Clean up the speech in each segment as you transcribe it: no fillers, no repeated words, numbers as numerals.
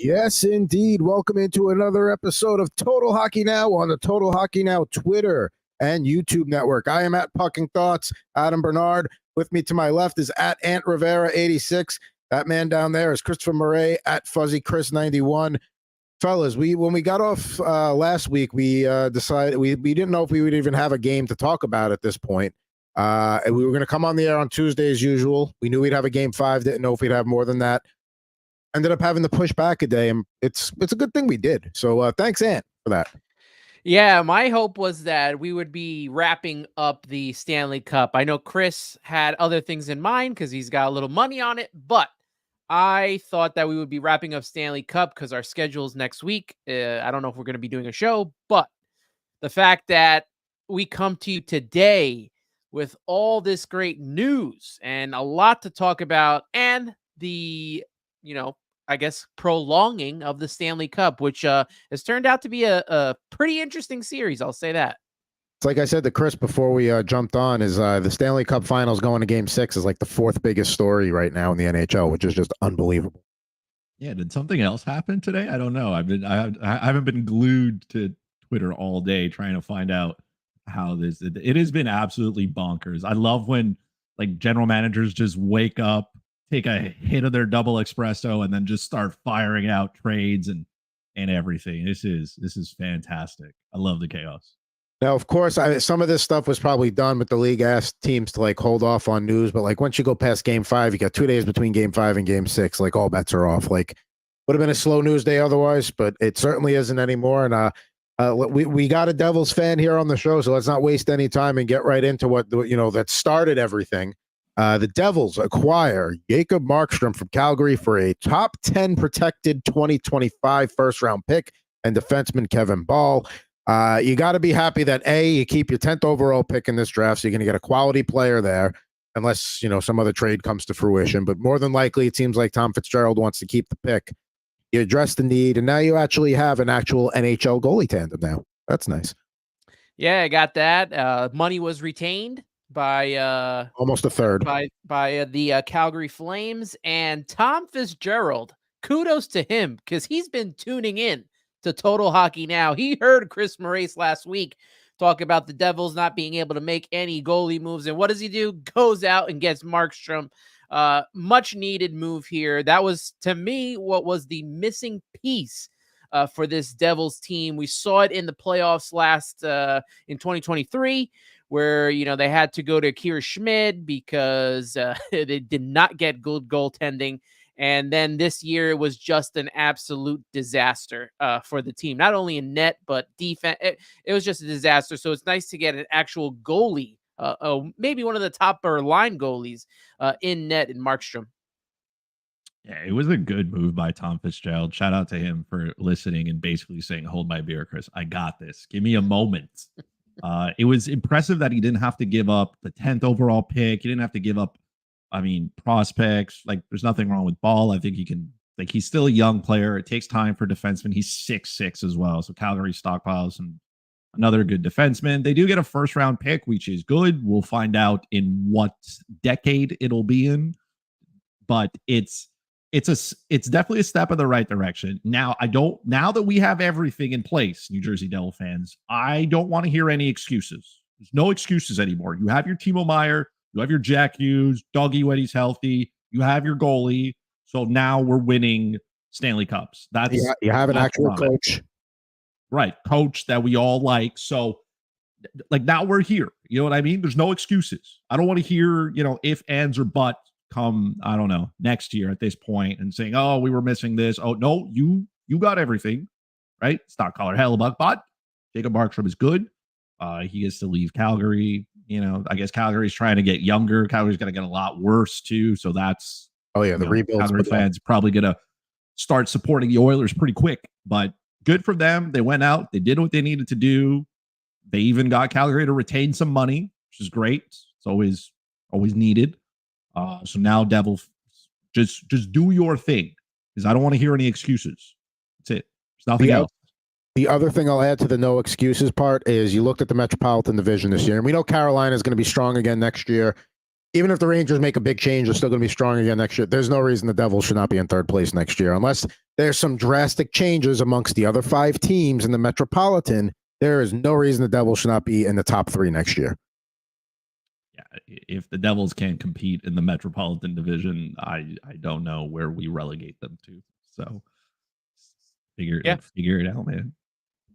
Yes, indeed. Welcome into another episode of Total Hockey Now on the Total Hockey Now Twitter and YouTube network. I am at Pucking Thoughts, Adam Bernard. With me to my left is at Ant Rivera 86. That man down there is Christopher Murray at Fuzzy Chris 91. Fellas, when we got off last week, we decided we didn't know if we would even have a game to talk about at this point. And we were going to come on the air on Tuesday as usual. We knew we'd have a game 5. Didn't know if we'd have more than that. Ended up having to push back a day, and it's a good thing we did. So thanks, Ant, for that. Yeah, my hope was that we would be wrapping up the Stanley Cup. I know Chris had other things in mind because he's got a little money on it, but I thought that we would be wrapping up Stanley Cup because our schedule's next week. I don't know if we're going to be doing a show, but the fact that we come to you today with all this great news and a lot to talk about, and the I guess, prolonging of the Stanley Cup, which has turned out to be a pretty interesting series. I'll say that. It's like I said to Chris before we jumped on, is the Stanley Cup Finals going to Game 6 is like the 4th biggest story right now in the NHL, which is just unbelievable. Yeah, did something else happen today? I don't know. I haven't been glued to Twitter all day trying to find out how it has been absolutely bonkers. I love when like general managers just wake up, take a hit of their double espresso, and then just start firing out trades and everything. This is fantastic. I love the chaos. Now, of course, some of this stuff was probably done, but the league asked teams to like hold off on news. But like once you go past Game 5, you got 2 days between Game 5 and Game 6. Like all bets are off. Like would have been a slow news day otherwise, but it certainly isn't anymore. And we got a Devils fan here on the show, so let's not waste any time and get right into what that started everything. The Devils acquire Jacob Markstrom from Calgary for a top 10 protected 2025 first-round pick and defenseman Kevin Ball. You got to be happy that, A, you keep your 10th overall pick in this draft, so you're going to get a quality player there, unless, some other trade comes to fruition. But more than likely, it seems like Tom Fitzgerald wants to keep the pick. You address the need, and now you actually have an actual NHL goalie tandem now. That's nice. Yeah, I got that. Money was retained by almost a third by the Calgary Flames, and Tom Fitzgerald, kudos to him because he's been tuning in to Total Hockey Now. He heard Chris Morace last week talk about the Devils not being able to make any goalie moves, and what does he do? Goes out and gets Markstrom. Much needed move here. That was, to me, what was the missing piece for this Devils team. We saw it in the playoffs last in 2023. Where, they had to go to Kier Schmid because they did not get good goaltending. And then this year, it was just an absolute disaster for the team, not only in net, but defense. It was just a disaster. So it's nice to get an actual goalie, maybe one of the top line goalies in net in Markstrom. Yeah, it was a good move by Tom Fitzgerald. Shout out to him for listening and basically saying, hold my beer, Chris. I got this. Give me a moment. It was impressive that he didn't have to give up the 10th overall pick. He didn't have to give up, prospects. Like, there's nothing wrong with Ball. I think he can, he's still a young player. It takes time for defensemen. He's 6'6" as well. So Calgary stockpiles and another good defenseman. They do get a first-round pick, which is good. We'll find out in what decade it'll be in. But it's definitely a step in the right direction. Now that we have everything in place, New Jersey Devil fans, I don't want to hear any excuses. There's no excuses anymore. You have your Timo Meier, you have your Jack Hughes, Dougie when he's healthy, you have your goalie. So now we're winning Stanley Cups. You have an actual coach. Right, coach that we all like. So now we're here. You know what I mean? There's no excuses. I don't want to hear, if, ands, or buts come, I don't know, next year at this point and saying, oh, we were missing this. Oh, no, you got everything, right? It's not Collar Hellebuck, but Jacob Markstrom is good. He gets to leave Calgary. I guess Calgary's trying to get younger. Calgary's going to get a lot worse too. So that's, the rebuild. Calgary fans probably going to start supporting the Oilers pretty quick, but good for them. They went out, they did what they needed to do. They even got Calgary to retain some money, which is great. It's always needed. So now, Devils, just do your thing, because I don't want to hear any excuses. That's it. There's nothing else. The other thing I'll add to the no excuses part is you looked at the Metropolitan Division this year, and we know Carolina is going to be strong again next year. even if the Rangers make a big change, they're still going to be strong again next year. There's no reason the Devils should not be in third place next year, unless there's some drastic changes amongst the other 5 teams in the Metropolitan. There is no reason the Devils should not be in the top 3 next year. Yeah, if the Devils can't compete in the Metropolitan Division, I don't know where we relegate them to. So figure it out, man.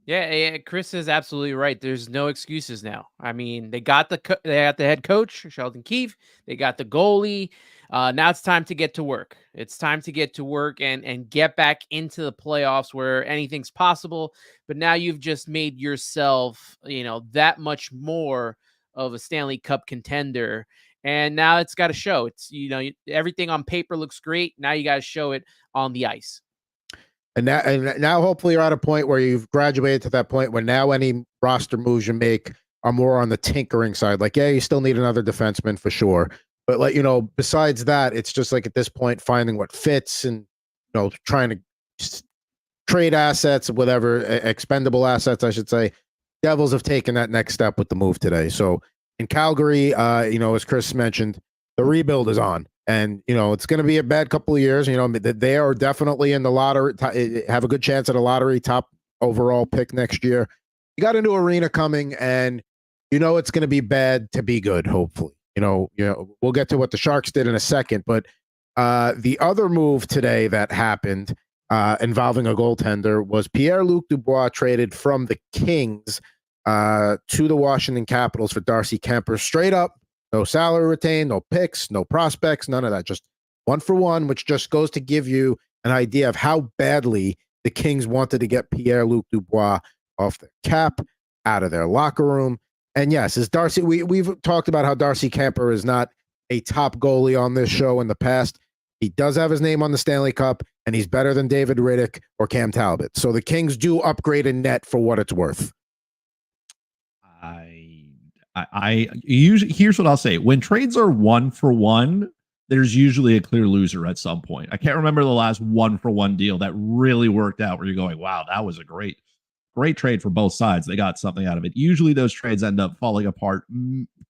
Yeah, Chris is absolutely right. There's no excuses now. I mean, they got the head coach, Sheldon Keefe. They got the goalie. Now it's time to get to work. It's time to get to work and get back into the playoffs where anything's possible. But now you've just made yourself, that much more of a Stanley Cup contender. And now it's got to show. It's, everything on paper looks great. Now you got to show it on the ice. And now hopefully you're at a point where you've graduated to that point where now any roster moves you make are more on the tinkering side. Like, yeah, you still need another defenseman for sure. But besides that, it's just like at this point, finding what fits and, trying to trade assets, whatever, expendable assets, I should say. Devils have taken that next step with the move today. So in Calgary, as Chris mentioned, the rebuild is on. And, it's going to be a bad couple of years. They are definitely in the lottery, have a good chance at a lottery top overall pick next year. You got a new arena coming, and it's going to be bad to be good, hopefully. We'll get to what the Sharks did in a second. But the other move today that happened involving a goaltender was Pierre-Luc Dubois traded from the Kings to the Washington Capitals for Darcy Kuemper. Straight up. No salary retained, no picks, no prospects, none of that. Just 1-for-1, which just goes to give you an idea of how badly the Kings wanted to get Pierre-Luc Dubois off their cap, out of their locker room. And yes, as Darcy, we've talked about how Darcy Kuemper is not a top goalie on this show in the past. He does have his name on the Stanley Cup, and he's better than David Riddick or Cam Talbot. So the Kings do upgrade in net for what it's worth. I usually, here's what I'll say. When trades are 1-for-1, there's usually a clear loser at some point. I can't remember the last 1-for-1 deal that really worked out where you're going, wow, that was a great trade for both sides. They got something out of it. Usually those trades end up falling apart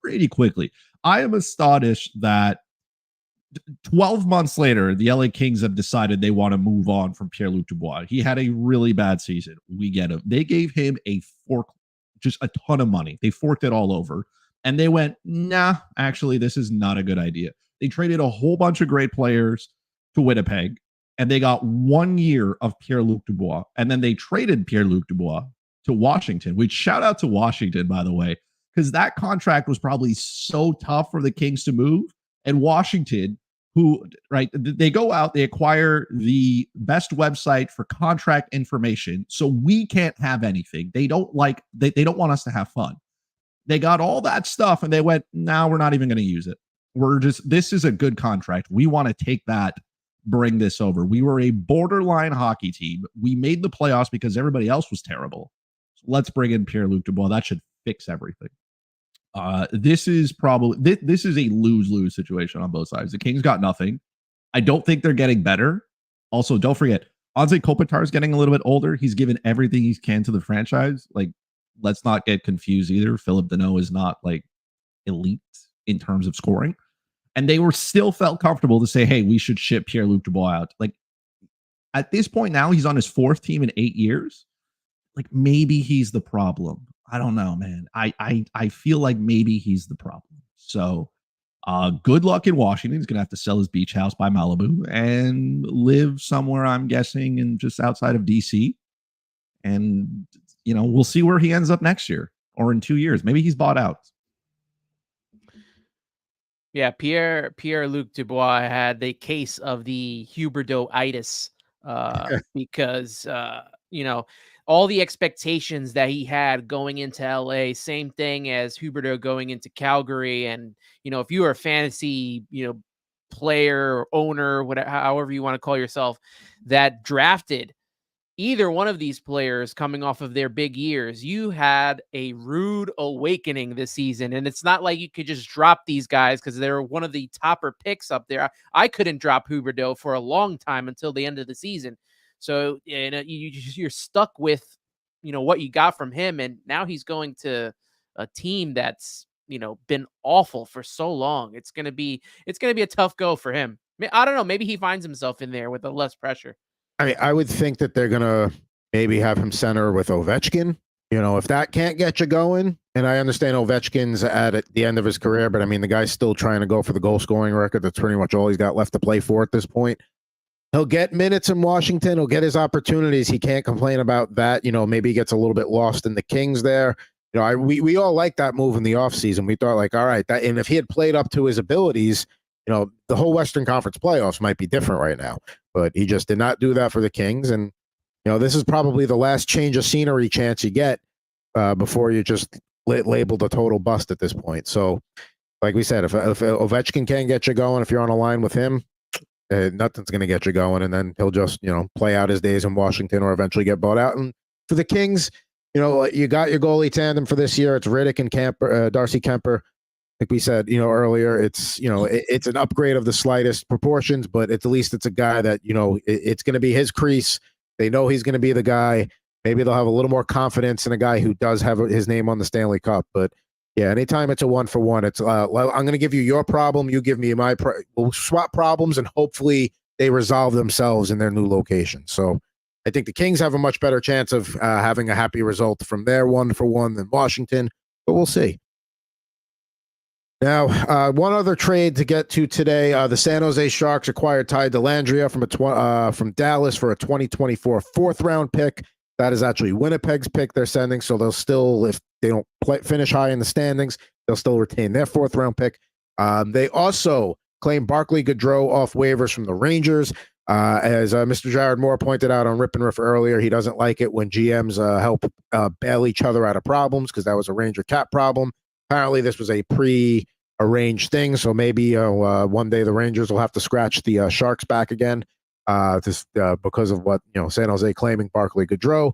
pretty quickly. I am astonished that 12 months later, the LA Kings have decided they want to move on from Pierre-Luc Dubois. He had a really bad season. We get him. They gave him just a ton of money. They forked it all over. And they went, nah, actually, this is not a good idea. They traded a whole bunch of great players to Winnipeg, and they got 1 year of Pierre-Luc Dubois. And then they traded Pierre-Luc Dubois to Washington, which shout out to Washington, by the way, because that contract was probably so tough for the Kings to move. And Washington, they go out, they acquire the best website for contract information, so we can't have anything. They don't want us to have fun. They got all that stuff and they went, no, we're not even going to use it. This is a good contract. We want to take that, bring this over. We were a borderline hockey team. We made the playoffs because everybody else was terrible. So let's bring in Pierre-Luc Dubois. That should fix everything. This is a lose-lose situation on both sides. The Kings got nothing. I don't think they're getting better. Also, don't forget, Anze Kopitar is getting a little bit older. He's given everything he can to the franchise. Let's not get confused either. Philip Deneau is not elite in terms of scoring. And they still felt comfortable to say, hey, we should ship Pierre-Luc Dubois out. At this point now, he's on his 4th team in 8 years. Maybe he's the problem. I don't know, man. I feel like maybe he's the problem. So good luck in Washington. He's going to have to sell his beach house by Malibu and live somewhere, I'm guessing, in just outside of DC. And, we'll see where he ends up next year or in 2 years. Maybe he's bought out. Yeah, Pierre-Luc Dubois had the case of the Huberdeau-itis because, all the expectations that he had going into LA, same thing as Huberdeau going into Calgary. And, if you are a fantasy, player or owner, whatever, however you want to call yourself, that drafted either one of these players coming off of their big years, you had a rude awakening this season. And it's not like you could just drop these guys because they're one of the topper picks up there. I couldn't drop Huberdeau for a long time until the end of the season. So you're stuck with, what you got from him. And now he's going to a team that's been awful for so long. It's gonna be a tough go for him. I don't know. Maybe he finds himself in there with a less pressure. I mean, I would think that they're gonna maybe have him center with Ovechkin. If that can't get you going, and I understand Ovechkin's at the end of his career, but I mean, the guy's still trying to go for the goal scoring record. That's pretty much all he's got left to play for at this point. He'll get minutes in Washington. He'll get his opportunities. He can't complain about that. Maybe he gets a little bit lost in the Kings there. We all like that move in the offseason. We thought all right, and if he had played up to his abilities, the whole Western Conference playoffs might be different right now. But he just did not do that for the Kings. And, this is probably the last change of scenery chance you get before you just labeled a total bust at this point. So, like we said, if Ovechkin can't get you going, if you're on a line with him, nothing's going to get you going. And then he'll just, play out his days in Washington or eventually get bought out. And for the Kings, you got your goalie tandem for this year. It's Hronek and Kuemper, Darcy Kuemper. Like we said, earlier, it's, it's an upgrade of the slightest proportions, but at least it's a guy that, it's going to be his crease. They know he's going to be the guy. Maybe they'll have a little more confidence in a guy who does have his name on the Stanley Cup. But yeah, anytime it's a 1-for-1, it's I'm going to give you your problem. You give me my we'll swap problems, and hopefully they resolve themselves in their new location. So I think the Kings have a much better chance of having a happy result from their 1-for-1 than Washington, but we'll see. Now, one other trade to get to today. The San Jose Sharks acquired Dellandrea from Dallas for a 2024 fourth-round pick. That is actually Winnipeg's pick they're sending, so they'll still, if they don't finish high in the standings, they'll still retain their fourth-round pick. They also claimed Barclay Goodrow off waivers from the Rangers. As Mr. Jared Moore pointed out on Rip and Riff earlier, he doesn't like it when GMs help bail each other out of problems, because that was a Ranger cap problem. Apparently, this was a pre-arranged thing, so maybe one day the Rangers will have to scratch the Sharks back again because of what San Jose claiming Barclay Goodrow.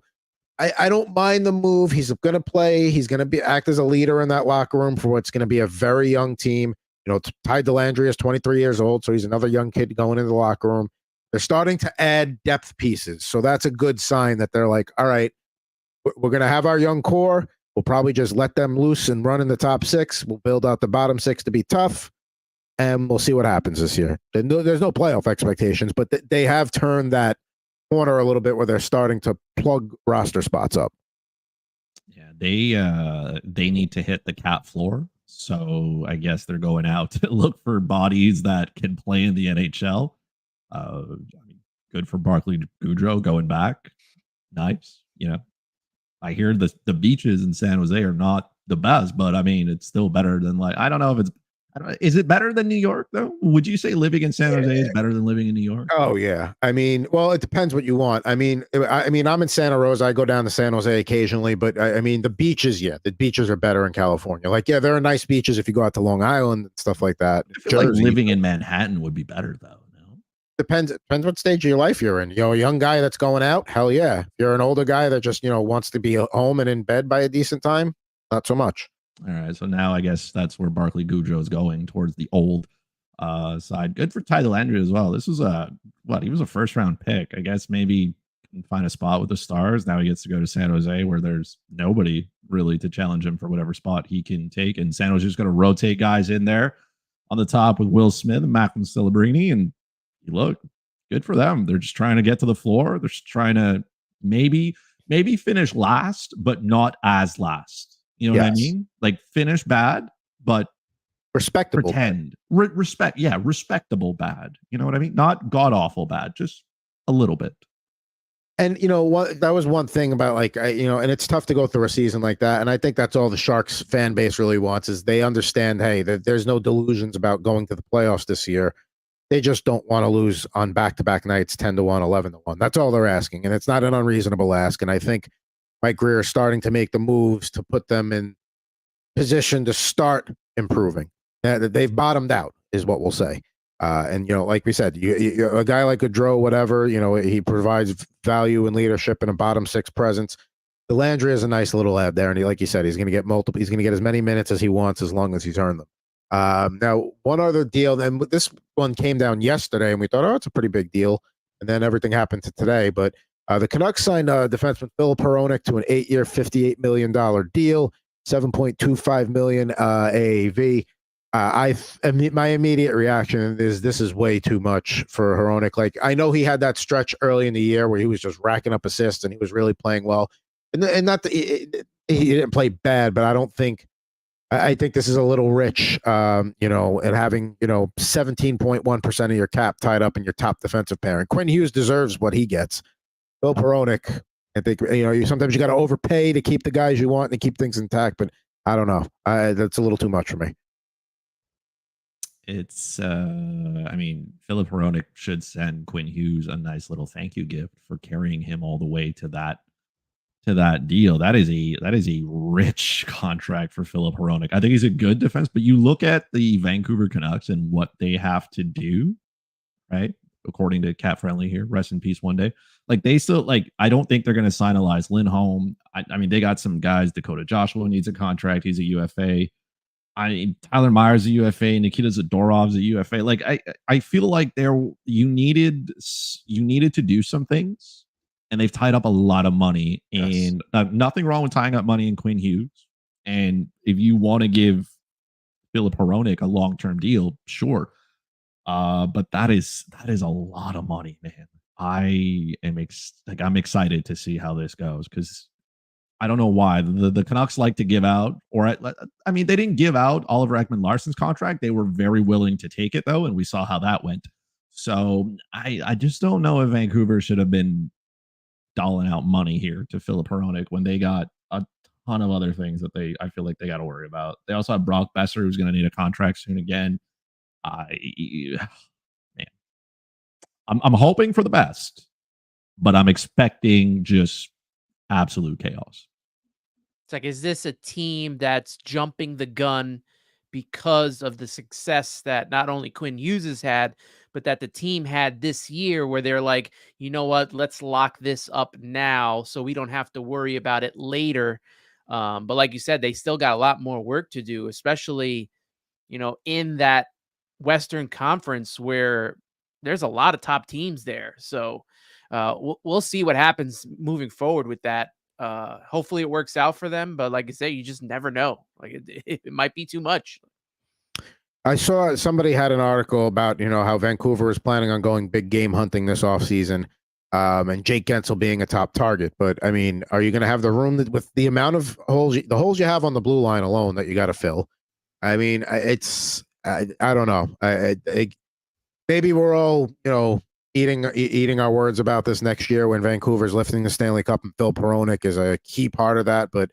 I don't mind the move. He's going to play. He's going to act as a leader in that locker room for what's going to be a very young team. Dellandrea is 23 years old, so he's another young kid going into the locker room. They're starting to add depth pieces, so that's a good sign that they're like, all right, we're going to have our young core. We'll probably just let them loose and run in the top six. We'll build out the bottom six to be tough, and we'll see what happens this year. There's no playoff expectations, but they have turned that corner a little bit where they're starting to plug roster spots up. Yeah, they need to hit the cap floor. So I guess they're going out to look for bodies that can play in the NHL. Good for Barclay Goodrow going back. Nice. I hear the beaches in San Jose are not the best, but I mean, it's still better than I don't know if is it better than New York though? Would you say living in San Jose is better than living in New York? Oh yeah. I mean, well, it depends what you want. I mean, I'm in Santa Rosa. I go down to San Jose occasionally, but I mean, the beaches are better in California. There are nice beaches if you go out to Long Island and stuff like that. I feel like living in Manhattan would be better though. Depends what stage of your life you're in. A young guy that's going out, hell yeah. If you're an older guy that just, wants to be home and in bed by a decent time, not so much. All right. So now I guess that's where Barclay Goodrow is going, towards the old side. Good for Dellandrea as well. This was he was a first round pick. I guess maybe can find a spot with the Stars. Now he gets to go to San Jose where there's nobody really to challenge him for whatever spot he can take. And San Jose's going to rotate guys in there on the top with Will Smith and Macklin Celebrini, and look, good for them. They're just trying to get to the floor. They're just trying to maybe finish last, but not as last. You know what I mean? Finish bad, but respectable. Pretend. Respectable bad. You know what I mean? Not god-awful bad, just a little bit. And that was one thing about and it's tough to go through a season like that. And I think that's all the Sharks fan base really wants, is they understand, hey, there's no delusions about going to the playoffs this year. They just don't want to lose on back-to-back nights, 10-1, 11-1. That's all they're asking, and it's not an unreasonable ask. And I think Mike Grier is starting to make the moves to put them in position to start improving. They've bottomed out, is what we'll say. And like we said, a guy like Goodrow, whatever, he provides value and leadership and a bottom six presence. Dellandrea is a nice little lad there, and like you said, he's going to get multiple. He's going to get as many minutes as he wants, as long as he's earned them. Now, one other deal, and this one came down yesterday, and we thought, it's a pretty big deal. And then everything happened to today. But the Canucks signed defenseman Filip Hronek to an 8-year, $58 million deal. $7.25 million AAV. My immediate reaction is this is way too much for Hronek. Like, I know he had that stretch early in the year where he was just racking up assists and he was really playing well, and not that he didn't play bad, but I think this is a little rich, and having 17.1% of your cap tied up in your top defensive pair. And Quinn Hughes deserves what he gets. Filip Hronek, I think sometimes you got to overpay to keep the guys you want and keep things intact, but I don't know. That's a little too much for me. It's, Filip Hronek should send Quinn Hughes a nice little thank you gift for carrying him all the way to that deal. That is a rich contract for Filip Hronek. I think he's a good defense, but you look at the Vancouver Canucks and what they have to do, right? According to Cat Friendly here, rest in peace one day. Like, they still, I don't think they're going to sign Elias Lindholm. I mean, they got some guys. Dakota Joshua needs a contract. He's a UFA. Tyler Myers a UFA, Nikita Zadorov's a UFA. Like, I feel like you needed to do some things, and they've tied up a lot of money. Yes. And nothing wrong with tying up money in Quinn Hughes. And if you want to give Filip Hronek a long-term deal, sure. But that is a lot of money, man. I'm excited to see how this goes, because I don't know why the Canucks like to give out, they didn't give out Oliver Ekman-Larsson's contract. They were very willing to take it, though, and we saw how that went. So I just don't know if Vancouver should have been dolling out money here to Filip Hronek when they got a ton of other things that I feel like they got to worry about. They also have Brock Besser, who's going to need a contract soon again. I'm hoping for the best, but I'm expecting just absolute chaos. It's like, is this a team that's jumping the gun because of the success that not only Quinn Hughes has had, but that the team had this year, where they're like, you know what, let's lock this up now so we don't have to worry about it later. But like you said, they still got a lot more work to do, especially, in that Western Conference where there's a lot of top teams there. So we'll see what happens moving forward with that. Hopefully it works out for them, but like I say, you just never know. Like, it might be too much. I saw somebody had an article about, how Vancouver is planning on going big game hunting this offseason, and Jake Gensel being a top target. But I mean, are you going to have the room with the amount of holes you have on the blue line alone that you got to fill? I mean, I don't know. Maybe we're all, eating our words about this next year when Vancouver's lifting the Stanley Cup, and Filip Hronek is a key part of that. But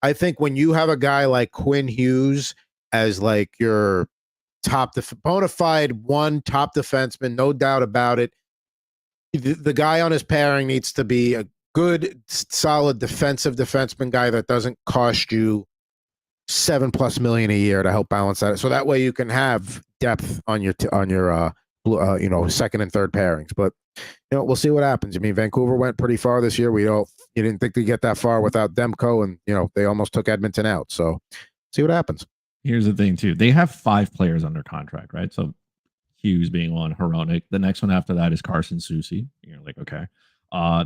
I think when you have a guy like Quinn Hughes as like your bona fide top defenseman, no doubt about it, the guy on his pairing needs to be a good, solid defensive defenseman guy that doesn't cost you $7+ million a year to help balance that. So that way you can have depth on your second and third pairings. But we'll see what happens. I mean, Vancouver went pretty far this year. You didn't think they'd get that far without Demko, and they almost took Edmonton out. So see what happens. Here's the thing too. They have 5 players under contract, right? So Hughes being one, Hronek. The next one after that is Carson Soucy. You're like, okay.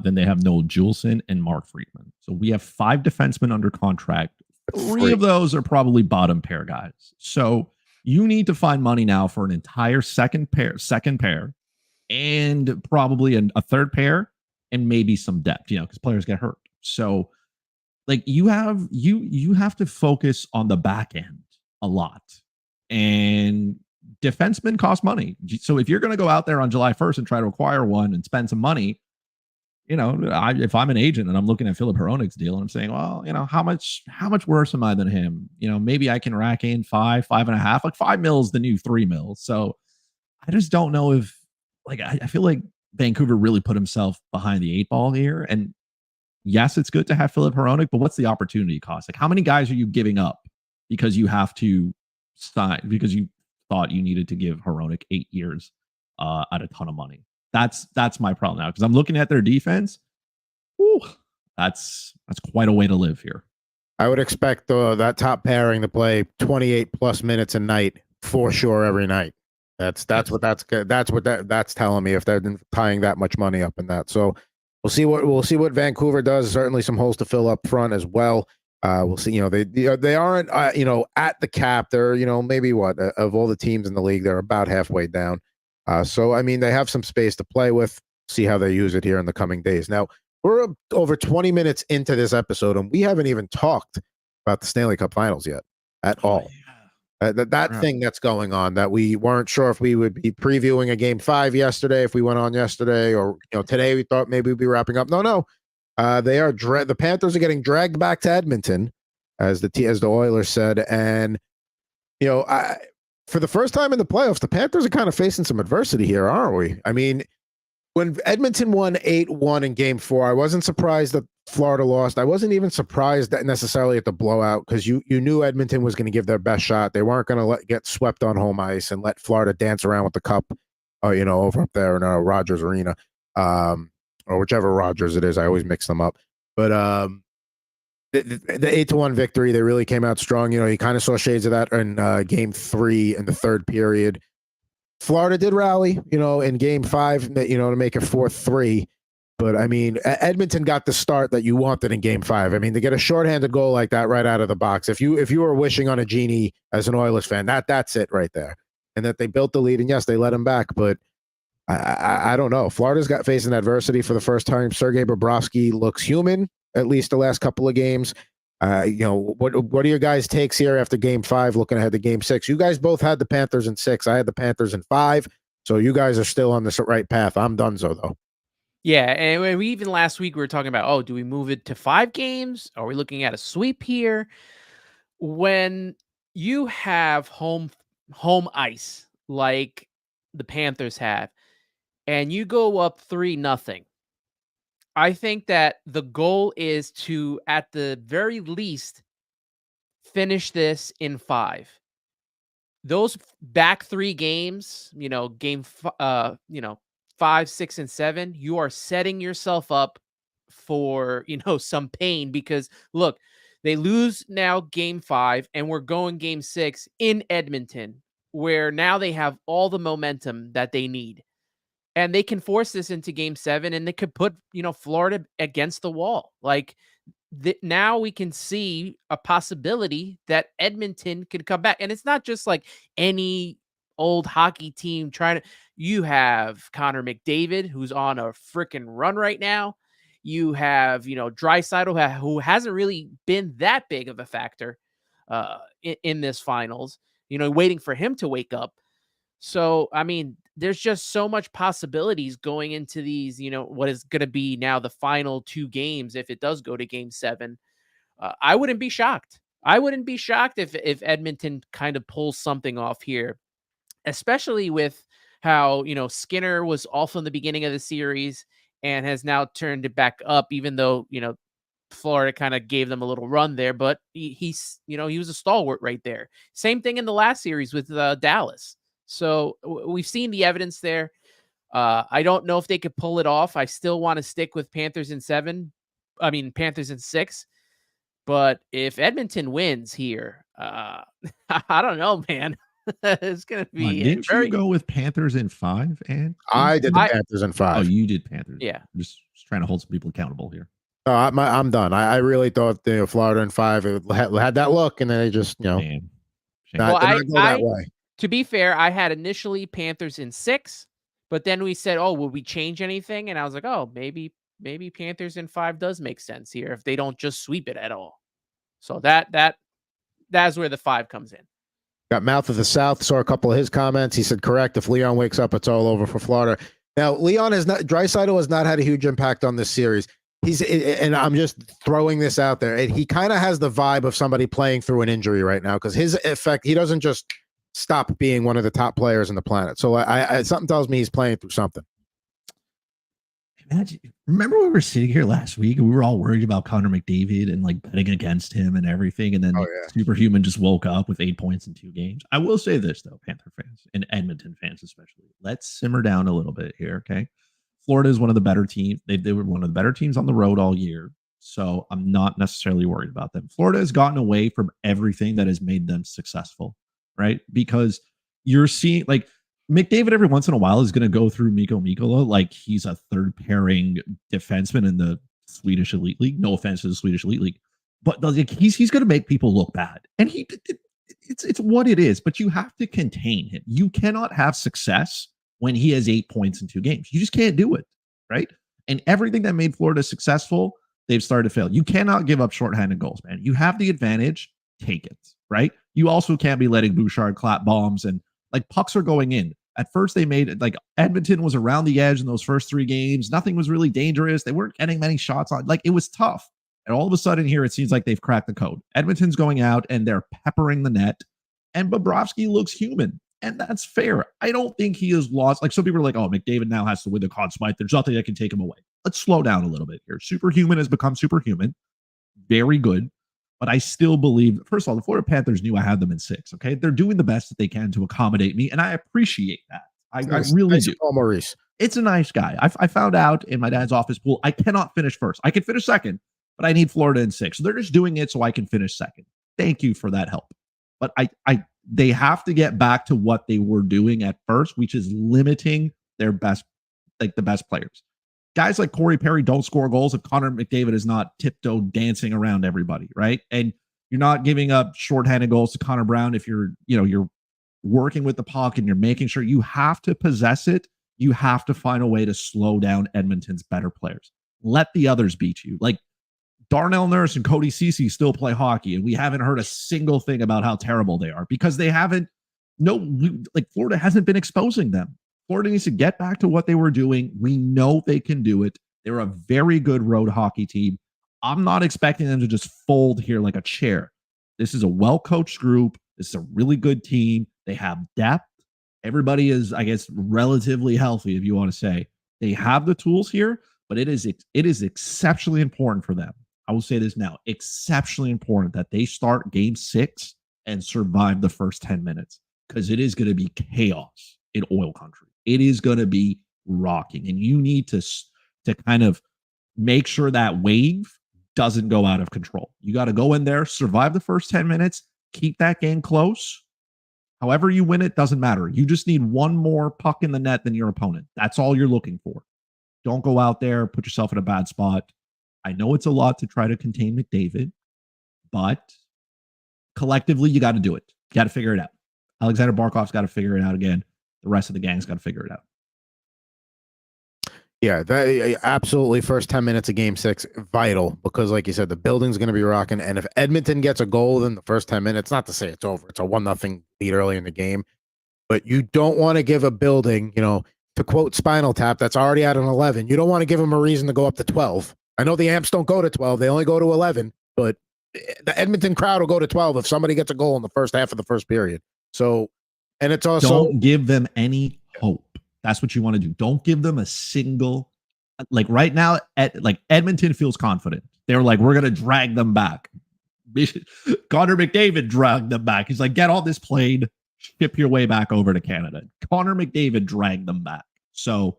Then they have Noel Juleson and Mark Friedman. So we have 5 defensemen under contract. 3 of those are probably bottom pair guys. So you need to find money now for an entire second pair, and probably a third pair, and maybe some depth, because players get hurt. So like you have to focus on the back end a lot, and defensemen cost money. So if you're going to go out there on July 1st and try to acquire one and spend some money, if I'm an agent and I'm looking at Filip Hronek's deal and I'm saying, well, how much worse am I than him? Maybe I can rack in 5.5, like $5 million is the new $3 million. So I just don't know if, I feel like Vancouver really put himself behind the 8 ball here. And yes, it's good to have Filip Hronek, but what's the opportunity cost? Like, how many guys are you giving up because you have to sign, because you thought you needed to give Hronek 8 years at a ton of money? That's my problem now, because I'm looking at their defense. Whew, that's quite a way to live here. I would expect that top pairing to play 28+ minutes a night for sure every night. That's what that's telling me, if they're tying that much money up in that. So we'll see what Vancouver does. Certainly some holes to fill up front as well. We'll see. They aren't at the cap. They're maybe what of all the teams in the league, they're about halfway down. So I mean, they have some space to play with. See how they use it here in the coming days. Now we're over 20 minutes into this episode, and we haven't even talked about the Stanley Cup Finals yet at all. That thing that's going on that we weren't sure if we would be previewing a game 5 yesterday, if we went on yesterday, or today we thought maybe we'd be wrapping up. No. The Panthers are getting dragged back to Edmonton, as the Oilers said, and for the first time in the playoffs, the Panthers are kind of facing some adversity here, aren't we? I mean, when Edmonton won 8-1 in Game 4, I wasn't surprised that Florida lost. I wasn't even surprised that necessarily at the blowout, because you knew Edmonton was going to give their best shot. They weren't going to get swept on home ice and let Florida dance around with the cup, over up there in Rogers Arena. Or whichever Rogers it is. I always mix them up. But the 8-1 victory, they really came out strong. You kind of saw shades of that in Game 3 in the third period. Florida did rally, in Game 5, to make it 4-3. But, I mean, Edmonton got the start that you wanted in Game 5. I mean, to get a shorthanded goal like that right out of the box, if you were wishing on a genie as an Oilers fan, that's it right there. And that they built the lead, and yes, they let them back, but I don't know. Florida's got facing adversity for the first time. Sergei Bobrovsky looks human, at least the last couple of games. What are your guys' takes here after Game 5, looking ahead to Game 6? You guys both had the Panthers in 6. I had the Panthers in 5. So you guys are still on the right path. I'm donezo, though. Yeah, and we even last week we were talking about, do we move it to 5 games? Are we looking at a sweep here? When you have home ice like the Panthers have, and you go up 3-0, I think that the goal is to, at the very least, finish this in 5. Those back 3 games, game 5, 6, and 7, you are setting yourself up for, some pain, because look, they lose now Game 5, and we're going Game 6 in Edmonton, where now they have all the momentum that they need. And they can force this into Game 7, and they could put, Florida against the wall. Like, now we can see a possibility that Edmonton could come back. And it's not just like any old hockey team trying to. You have Connor McDavid, who's on a freaking run right now. You have, Draisaitl, who hasn't really been that big of a factor in this finals, waiting for him to wake up. So, I mean, there's just so much possibilities going into these, what is going to be now the final 2 games. If it does go to Game 7, I wouldn't be shocked. I wouldn't be shocked if Edmonton kind of pulls something off here, especially with how, Skinner was off in the beginning of the series and has now turned it back up, even though, Florida kind of gave them a little run there, but he's, he was a stalwart right there. Same thing in the last series with Dallas. So we've seen the evidence there. I don't know if they could pull it off. I still want to stick with Panthers in 6. But if Edmonton wins here, I don't know, man. It's going to be Didn't you go with Panthers in 5, and I did the Panthers in 5. Oh, you did Panthers. Yeah. I'm just trying to hold some people accountable here. No, I'm done. I really thought Florida in 5 had that look, and then they just not go that way. To be fair, I had initially Panthers in 6, but then we said, would we change anything? And I was like, maybe Panthers in 5 does make sense here if they don't just sweep it at all. So that's where the 5 comes in. Got Mouth of the South, saw a couple of his comments. He said, correct, if Leon wakes up, it's all over for Florida. Now, Draisaitl has not had a huge impact on this series. And I'm just throwing this out there. He kind of has the vibe of somebody playing through an injury right now, because his effect, he doesn't just stop being one of the top players on the planet. So I something tells me he's playing through something. Imagine, remember we were sitting here last week and we were all worried about Connor McDavid and like betting against him and everything. And then Superhuman just woke up with 8 points in 2 games. I will say this though, Panther fans and Edmonton fans especially, let's simmer down a little bit here. Okay. Florida is one of the better teams. They were one of the better teams on the road all year. So I'm not necessarily worried about them. Florida has gotten away from everything that has made them successful, right? Because you're seeing like McDavid every once in a while is going to go through Mikko Mikkola like he's a third pairing defenseman in the Swedish Elite League. No offense to the Swedish Elite League. but like, he's going to make people look bad, and it's what it is. But you have to contain him. You cannot have success when he has 8 points in 2 games. You just can't do it, right? And everything that made Florida successful, they've started to fail. You cannot give up shorthanded goals, man. You have the advantage, take it, right? You also can't be letting Bouchard clap bombs, and like pucks are going in. At first, they made it like Edmonton was around the edge in those first 3 games. Nothing was really dangerous. They weren't getting many shots on. Like, it was tough. And all of a sudden here, it seems like they've cracked the code. Edmonton's going out and they're peppering the net. And Bobrovsky looks human. And that's fair. I don't think he is lost. Like, some people are like, oh, McDavid now has to win the Conn Smythe. There's nothing that can take him away. Let's slow down a little bit here. Superhuman has become superhuman. Very good. But I still believe, first of all, the Florida Panthers knew I had them in 6. Okay. They're doing the best that they can to accommodate me. And I appreciate that. I really do. Paul Maurice. It's a nice guy. I found out in my dad's office pool, I cannot finish first. I can finish second, but I need Florida in 6. So they're just doing it so I can finish second. Thank you for that help. But they have to get back to what they were doing at first, which is limiting their best, like the best players. Guys like Corey Perry don't score goals if Connor McDavid is not tiptoe dancing around everybody, right? And you're not giving up shorthanded goals to Connor Brown if you're working with the puck and you're making sure you have to possess it. You have to find a way to slow down Edmonton's better players. Let the others beat you. Like Darnell Nurse and Cody Ceci still play hockey, and we haven't heard a single thing about how terrible they are because they haven't. Florida hasn't been exposing them. Florida needs to get back to what they were doing. We know they can do it. They're a very good road hockey team. I'm not expecting them to just fold here like a chair. This is a well-coached group. This is a really good team. They have depth. Everybody is, I guess, relatively healthy, if you want to say. They have the tools here, but it is exceptionally important for them. I will say this now, exceptionally important that they start game 6 and survive the first 10 minutes because it is going to be chaos in oil country. It is going to be rocking, and you need to kind of make sure that wave doesn't go out of control. You got to go in there, survive the first 10 minutes, keep that game close. However you win it, doesn't matter. You just need one more puck in the net than your opponent. That's all you're looking for. Don't go out there, put yourself in a bad spot. I know it's a lot to try to contain McDavid, but collectively, you got to do it. You got to figure it out. Alexander Barkov's got to figure it out again. The rest of the gang's got to figure it out. Yeah, that absolutely. First 10 minutes of game 6, vital, because like you said, the building's going to be rocking. And if Edmonton gets a goal in the first 10 minutes, not to say it's over, it's a 1-0 lead early in the game, but you don't want to give a building, to quote Spinal Tap, that's already at an 11. You don't want to give them a reason to go up to 12. I know the Amps don't go to 12. They only go to 11, but the Edmonton crowd will go to 12 if somebody gets a goal in the first half of the first period. So, and it's also don't give them any hope. That's what you want to do. Don't give them a single, like right now, Edmonton feels confident. They're like, we're going to drag them back. Connor McDavid dragged them back. He's like, get all this played, ship your way back over to Canada. Connor McDavid dragged them back. So,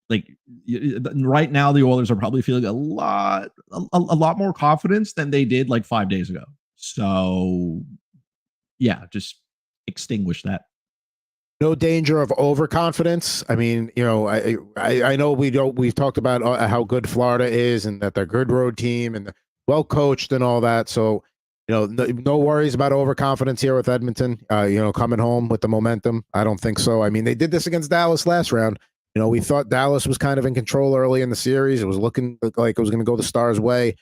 right now, the Oilers are probably feeling a lot more confidence than they did like 5 days ago. So, yeah, just extinguish that. No danger of overconfidence. I mean, I know we've talked about how good Florida is and that they're a good road team and well coached and all that. So, no worries about overconfidence here with Edmonton, coming home with the momentum. I don't think so. I mean, they did this against Dallas last round. We thought Dallas was kind of in control early in the series. It was looking like it was going to go the Stars' way.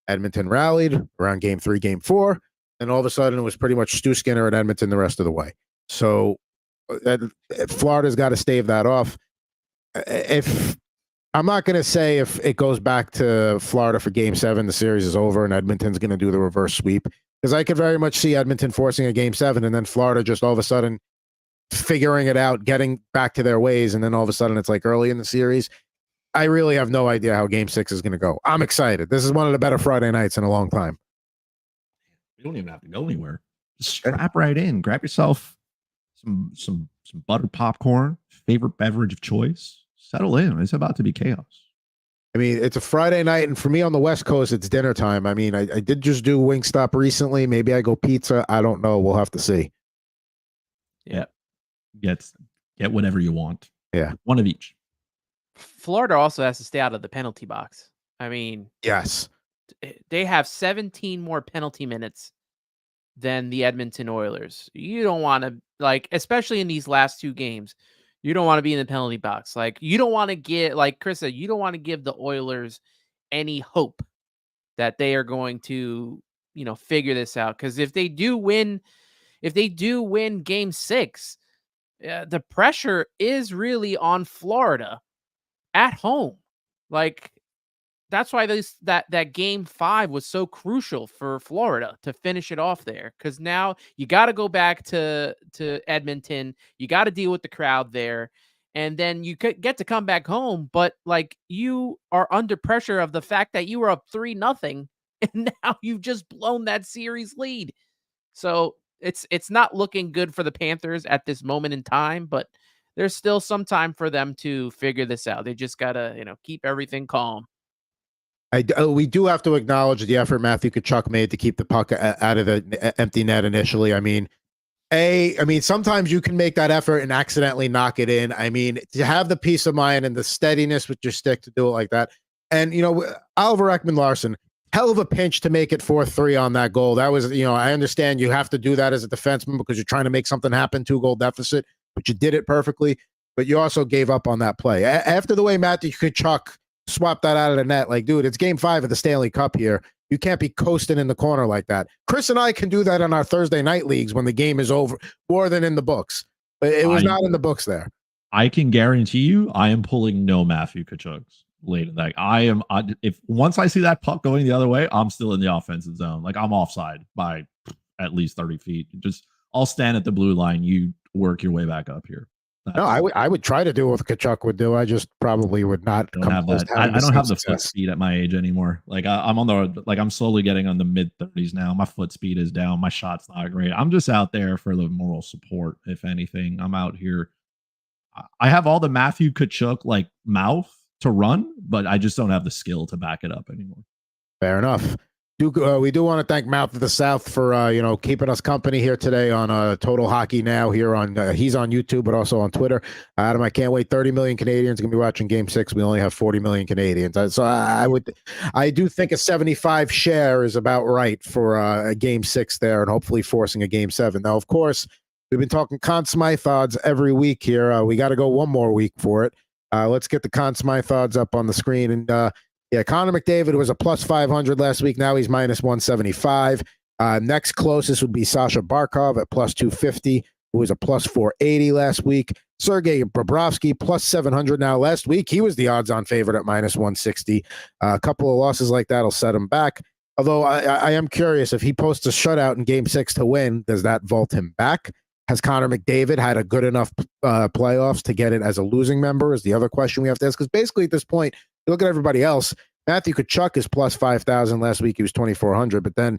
Edmonton rallied around game 3, game 4, and all of a sudden it was pretty much Stu Skinner and Edmonton the rest of the way. So Florida's got to stave that off. If I'm not going to say if it goes back to Florida for game 7, the series is over and Edmonton's going to do the reverse sweep, because I could very much see Edmonton forcing a game 7 and then Florida just all of a sudden figuring it out, getting back to their ways, and then all of a sudden it's like early in the series. I really have no idea how game 6 is going to go. I'm excited. This is one of the better Friday nights in a long time. You don't even have to go anywhere. Just strap right in. Grab yourself some buttered popcorn, favorite beverage of choice. Settle in. It's about to be chaos. I mean, it's a Friday night, and for me on the West Coast, it's dinner time. I mean, I did just do Wingstop recently. Maybe I go pizza. I don't know. We'll have to see. Yeah. Get whatever you want. Yeah. One of each. Florida also has to stay out of the penalty box. I mean, yes. They have 17 more penalty minutes than the Edmonton Oilers. You don't want to, like, especially in these last 2 games, you don't want to be in the penalty box. Like, you don't want to get, like Chris said, you don't want to give the Oilers any hope that they are going to, figure this out. Because if they do win game 6, the pressure is really on Florida at home. Like, that's why that game 5 was so crucial for Florida to finish it off there. Because now you got to go back to Edmonton. You got to deal with the crowd there. And then you could get to come back home. But like, you are under pressure of the fact that you were up 3-0 and now you've just blown that series lead. So it's not looking good for the Panthers at this moment in time, but there's still some time for them to figure this out. They just got to, keep everything calm. We do have to acknowledge the effort Matthew Tkachuk made to keep the puck out of the empty net initially. I mean, sometimes you can make that effort and accidentally knock it in. I mean, to have the peace of mind and the steadiness with your stick to do it like that. And, Oliver Ekman-Larsson, hell of a pinch to make it 4-3 on that goal. That was, I understand you have to do that as a defenseman because you're trying to make something happen, 2-goal deficit, but you did it perfectly. But you also gave up on that play. After the way Matthew Tkachuk swap that out of the net, like, dude, it's game 5 of the Stanley Cup here. You can't be coasting in the corner like that. Chris and I can do that on our Thursday night leagues when the game is over, more than in the books. But it was not in the books there. I can guarantee you, I am pulling no Matthew Tkachuks late. Like, if once I see that puck going the other way, I'm still in the offensive zone. Like, I'm offside by at least 30 feet. I'll stand at the blue line. You work your way back up here. No, I would try to do what Tkachuk would do. I just probably would not come close to having I don't have the success. foot speed at my age anymore. Like, I'm slowly getting on the mid 30s now. My foot speed is down. My shot's not great. I'm just out there for the moral support. If anything, I'm out here. I have all the Matthew Tkachuk like mouth to run, but I just don't have the skill to back it up anymore. Fair enough. We do want to thank Mouth of the South for keeping us company here today on Total Hockey Now here on he's on YouTube but also on Twitter. Adam, I can't wait. 30 million Canadians are gonna be watching Game 6. We only have 40 million Canadians, so I do think a 75 share is about right for a Game 6 there, and hopefully forcing a Game 7. Now, of course, we've been talking Conn Smythe odds every week here. We got to go one more week for it. Let's get the Conn Smythe odds up on the screen. And yeah, Connor McDavid was a plus 500 last week. Now he's minus 175. Next closest would be Sasha Barkov at plus 250, who was a plus 480 last week. Sergei Bobrovsky plus 700 now. Last week, he was the odds-on favorite at minus 160. A couple of losses like that will set him back. Although I am curious, if he posts a shutout in Game 6 to win, does that vault him back? Has Connor McDavid had a good enough playoffs to get it as a losing member is the other question we have to ask. Because basically at this point, you look at everybody else. Matthew Tkachuk is plus 5,000. Last week he was 2,400, but then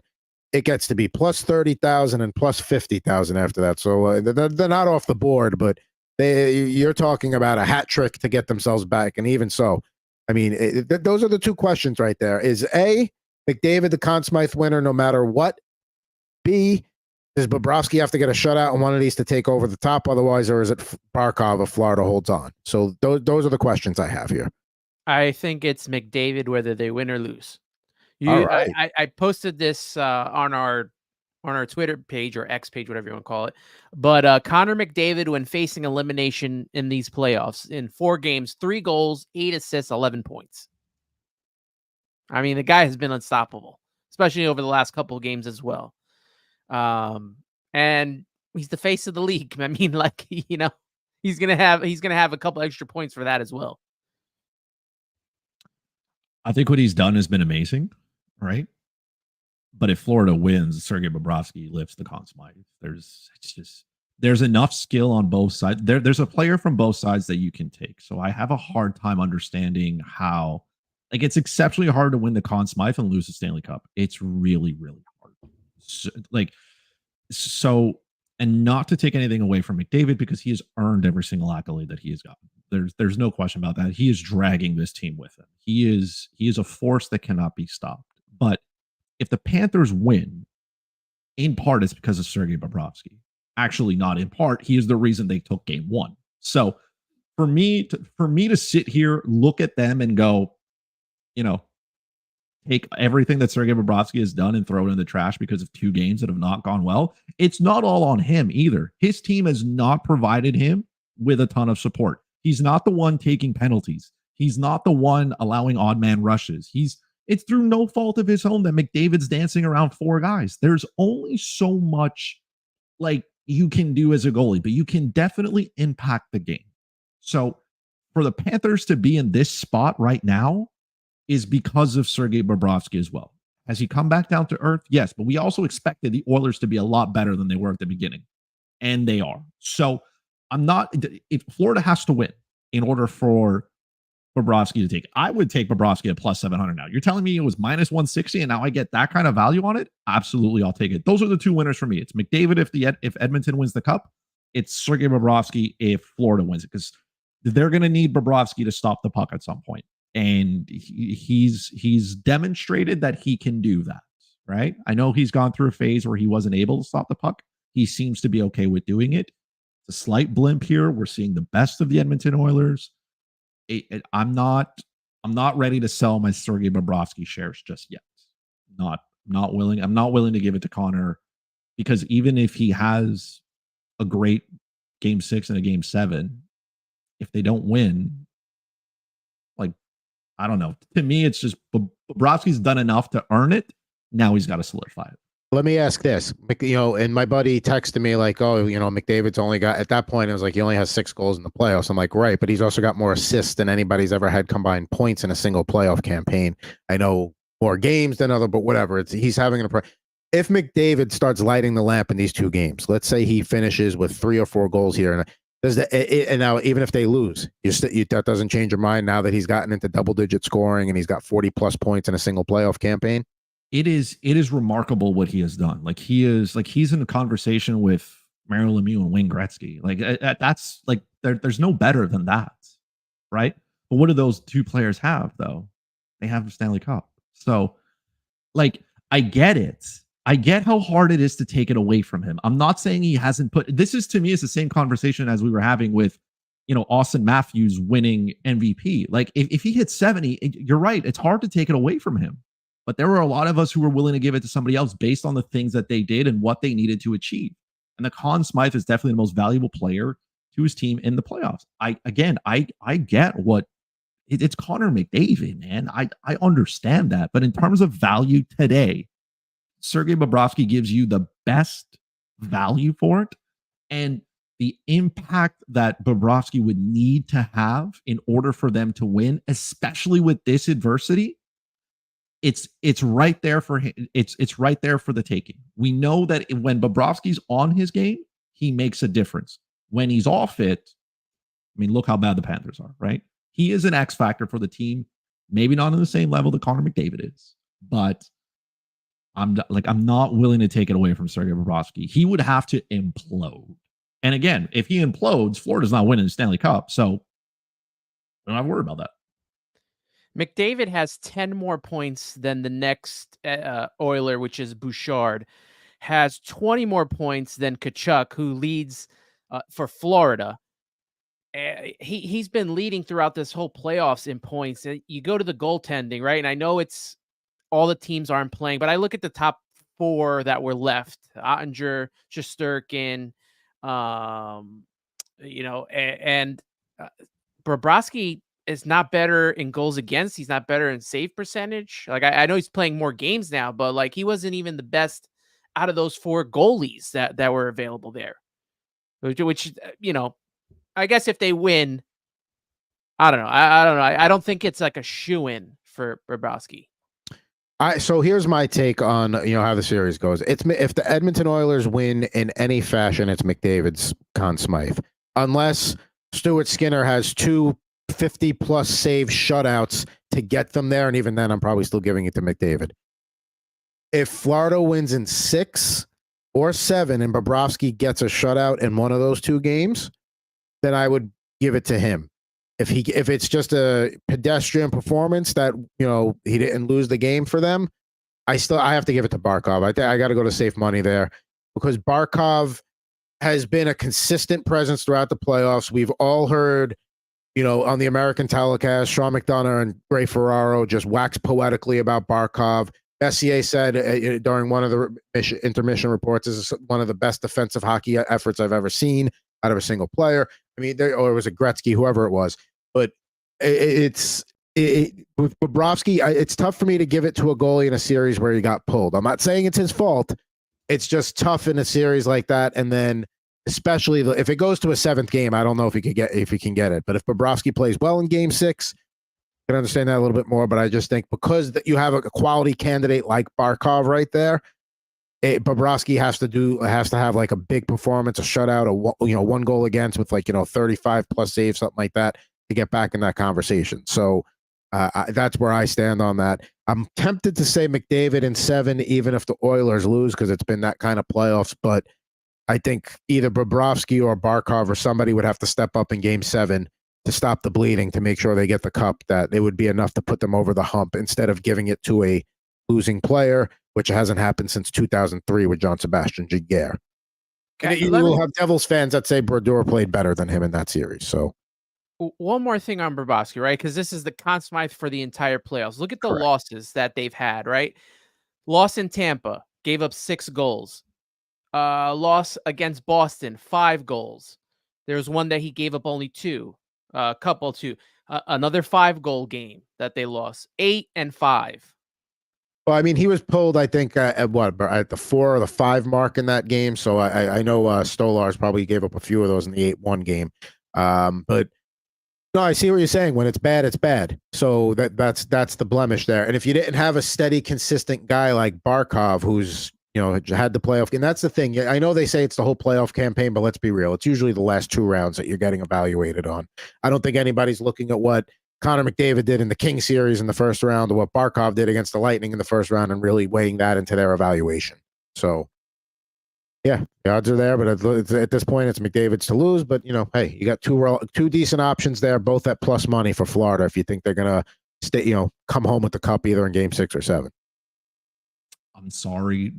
it gets to be plus 30,000 and plus 50,000 after that. So they're not off the board, but you're talking about a hat trick to get themselves back. And even so, I mean, those are the two questions right there. Is A, McDavid the Conn Smythe winner no matter what? B, does Bobrovsky have to get a shutout and one of these to take over the top otherwise, or is it Barkov if Florida holds on? So those are the questions I have here. I think it's McDavid whether they win or lose. All right. I posted this on our Twitter page or X page, whatever you want to call it. But Connor McDavid, when facing elimination in these playoffs, in 4 games, 3 goals, 8 assists, 11 points. I mean, the guy has been unstoppable, especially over the last couple of games as well. And he's the face of the league. I mean, like, he's gonna have a couple extra points for that as well. I think what he's done has been amazing, right? But if Florida wins, Sergei Bobrovsky lifts the Conn Smythe. There's enough skill on both sides. There's a player from both sides that you can take. So I have a hard time understanding how, like, it's exceptionally hard to win the Conn Smythe and lose the Stanley Cup. It's really, really hard. And not to take anything away from McDavid, because he has earned every single accolade that he has gotten. There's no question about that. He is dragging this team with him. He is a force that cannot be stopped. But if the Panthers win, in part it's because of Sergei Bobrovsky. Actually, not in part. He is the reason they took Game 1. So for me to sit here, look at them and go, take everything that Sergei Bobrovsky has done and throw it in the trash because of 2 games that have not gone well. It's not all on him either. His team has not provided him with a ton of support. He's not the one taking penalties. He's not the one allowing odd man rushes. It's through no fault of his own that McDavid's dancing around 4 guys. There's only so much like you can do as a goalie, but you can definitely impact the game. So for the Panthers to be in this spot right now is because of Sergei Bobrovsky as well. Has he come back down to earth? Yes, but we also expected the Oilers to be a lot better than they were at the beginning, and they are. So if Florida has to win in order for Bobrovsky to take, I would take Bobrovsky at plus 700 now. You're telling me it was minus 160 and now I get that kind of value on it? Absolutely, I'll take it. Those are the 2 winners for me. It's McDavid if Edmonton wins the cup. It's Sergei Bobrovsky if Florida wins it, because they're going to need Bobrovsky to stop the puck at some point. And he's demonstrated that he can do that, right? I know he's gone through a phase where he wasn't able to stop the puck. He seems to be okay with doing it. It's a slight blimp here. We're seeing the best of the Edmonton Oilers. I'm not ready to sell my Sergei Bobrovsky shares just yet. Not willing. I'm not willing to give it to Connor, because even if he has a great game 6 and a game 7, if they don't win, like, I don't know. To me, it's just Bobrovsky's done enough to earn it. Now he's got to solidify it. Let me ask this, and my buddy texted me like, oh, McDavid's only got, at that point, it was like, he only has 6 goals in the playoffs. I'm like, right, but he's also got more assists than anybody's ever had combined points in a single playoff campaign. I know more games than other, but whatever. He's having if McDavid starts lighting the lamp in these 2 games, let's say he finishes with 3 or 4 goals here, and now even if they lose, that doesn't change your mind now that he's gotten into double-digit scoring and he's got 40+ points in a single playoff campaign? It is remarkable what he has done. Like, he's in a conversation with Mario Lemieux and Wayne Gretzky. Like, that's like, there's no better than that, right? But what do those 2 players have though? They have the Stanley Cup. So, like, I get it. I get how hard it is to take it away from him. I'm not saying he hasn't this is, to me, is the same conversation as we were having with, Austin Matthews winning MVP. Like, if he hits 70, you're right. It's hard to take it away from him. But there were a lot of us who were willing to give it to somebody else based on the things that they did and what they needed to achieve. And the Conn Smythe is definitely the most valuable player to his team in the playoffs. I get what it's Connor McDavid, man. I understand that. But in terms of value today, Sergei Bobrovsky gives you the best value for it. And the impact that Bobrovsky would need to have in order for them to win, especially with this adversity, it's right there for him. It's right there for the taking. We know that when Bobrovsky's on his game, he makes a difference. When he's off it, I mean, look how bad the Panthers are, right? He is an X factor for the team. Maybe not on the same level that Connor McDavid is, but I'm not willing to take it away from Sergei Bobrovsky. He would have to implode. And again, if he implodes, Florida's not winning the Stanley Cup. So I don't have to worry about that. McDavid has 10 more points than the next Oiler, which is Bouchard, has 20 more points than Tkachuk, who leads for Florida. He's been leading throughout this whole playoffs in points. You go to the goaltending, right? And I know it's all the teams aren't playing, but I look at the top 4 that were left: Ottinger, Shesterkin, and Bobrovsky is not better in goals against. He's not better in save percentage. Like, I know he's playing more games now, but like, he wasn't even the best out of those 4 goalies that were available there. Which I guess if they win, I don't know. I don't know. I don't think it's like a shoo-in for Bobrovsky. So here's my take on how the series goes. If the Edmonton Oilers win in any fashion, it's McDavid's Conn Smythe, unless Stuart Skinner has 2 50+ save shutouts to get them there, and even then, I'm probably still giving it to McDavid. If Florida wins in 6 or 7, and Bobrovsky gets a shutout in one of those 2 games, then I would give it to him. If it's just a pedestrian performance that he didn't lose the game for them, I have to give it to Barkov. I got to go to safe money there, because Barkov has been a consistent presence throughout the playoffs. We've all heard on the American telecast, Sean McDonough and Ray Ferraro just waxed poetically about Barkov. Messier said during one of the intermission reports, this is one of the best defensive hockey efforts I've ever seen out of a single player. I mean, or it was a Gretzky, whoever it was. But with Bobrovsky, it's tough for me to give it to a goalie in a series where he got pulled. I'm not saying it's his fault. It's just tough in a series like that. And then especially if it goes to a 7th game, I don't know if he can get it. But if Bobrovsky plays well in game 6, I can understand that a little bit more. But I just think because you have a quality candidate like Barkov right there, Bobrovsky has to have like a big performance, a shutout, one goal against with 35 plus saves, something like that, to get back in that conversation. So that's where I stand on that. I'm tempted to say McDavid in 7, even if the Oilers lose, because it's been that kind of playoffs. But I think either Bobrovsky or Barkov or somebody would have to step up in game 7 to stop the bleeding, to make sure they get the cup, that it would be enough to put them over the hump instead of giving it to a losing player, which hasn't happened since 2003 with Jean-Sebastien Giguère. You will have Devils fans that say Brodeur played better than him in that series. So one more thing on Bobrovsky, right? Because this is the Conn Smythe for the entire playoffs. Look at the losses that they've had, right? Loss in Tampa, gave up 6 goals. Loss against Boston, 5 goals. There's one that he gave up only 2. Another 5-goal game that they lost, 8 and 5. Well, I mean, he was pulled, I think, at the 4 or the 5 mark in that game. So I know Stolarz probably gave up a few of those in the 8-1 game. But no, I see what you're saying. When it's bad, it's bad. So that's the blemish there. And if you didn't have a steady, consistent guy like Barkov, who's had the playoff, and that's the thing. I know they say it's the whole playoff campaign, but let's be real. It's usually the last 2 rounds that you're getting evaluated on. I don't think anybody's looking at what Connor McDavid did in the King series in the first round, or what Barkov did against the Lightning in the first round, and really weighing that into their evaluation. So, yeah, the odds are there, but at this point, it's McDavid's to lose. But hey, you got 2 decent options there, both at plus money for Florida. If you think they're gonna stay, come home with the cup either in game 6 or 7. I'm sorry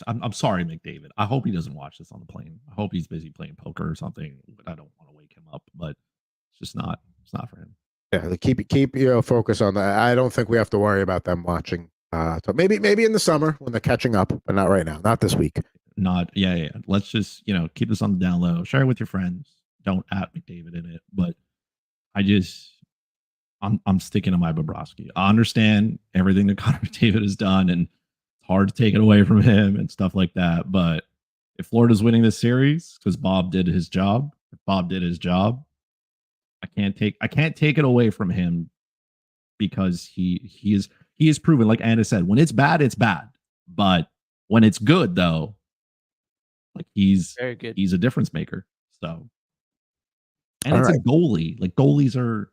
I'm sorry, McDavid. I hope he doesn't watch this on the plane. I hope he's busy playing poker or something. But I don't want to wake him up. But it's just not. It's not for him. Yeah, keep focus on that. I don't think we have to worry about them watching. So maybe in the summer when they're catching up, but not right now. Not this week. Yeah. Let's just keep this on the down low. Share it with your friends. Don't at McDavid in it. But I'm sticking to my Bobrovsky. I understand everything that Connor McDavid has done, and it's hard to take it away from him and stuff like that. But if Florida's winning this series because Bob did his job, I can't take it away from him, because he is proven, like Anna said, when it's bad, it's bad. But when it's good, though, like he's very good. He's a difference maker. So, and it's a goalie. Like goalies are,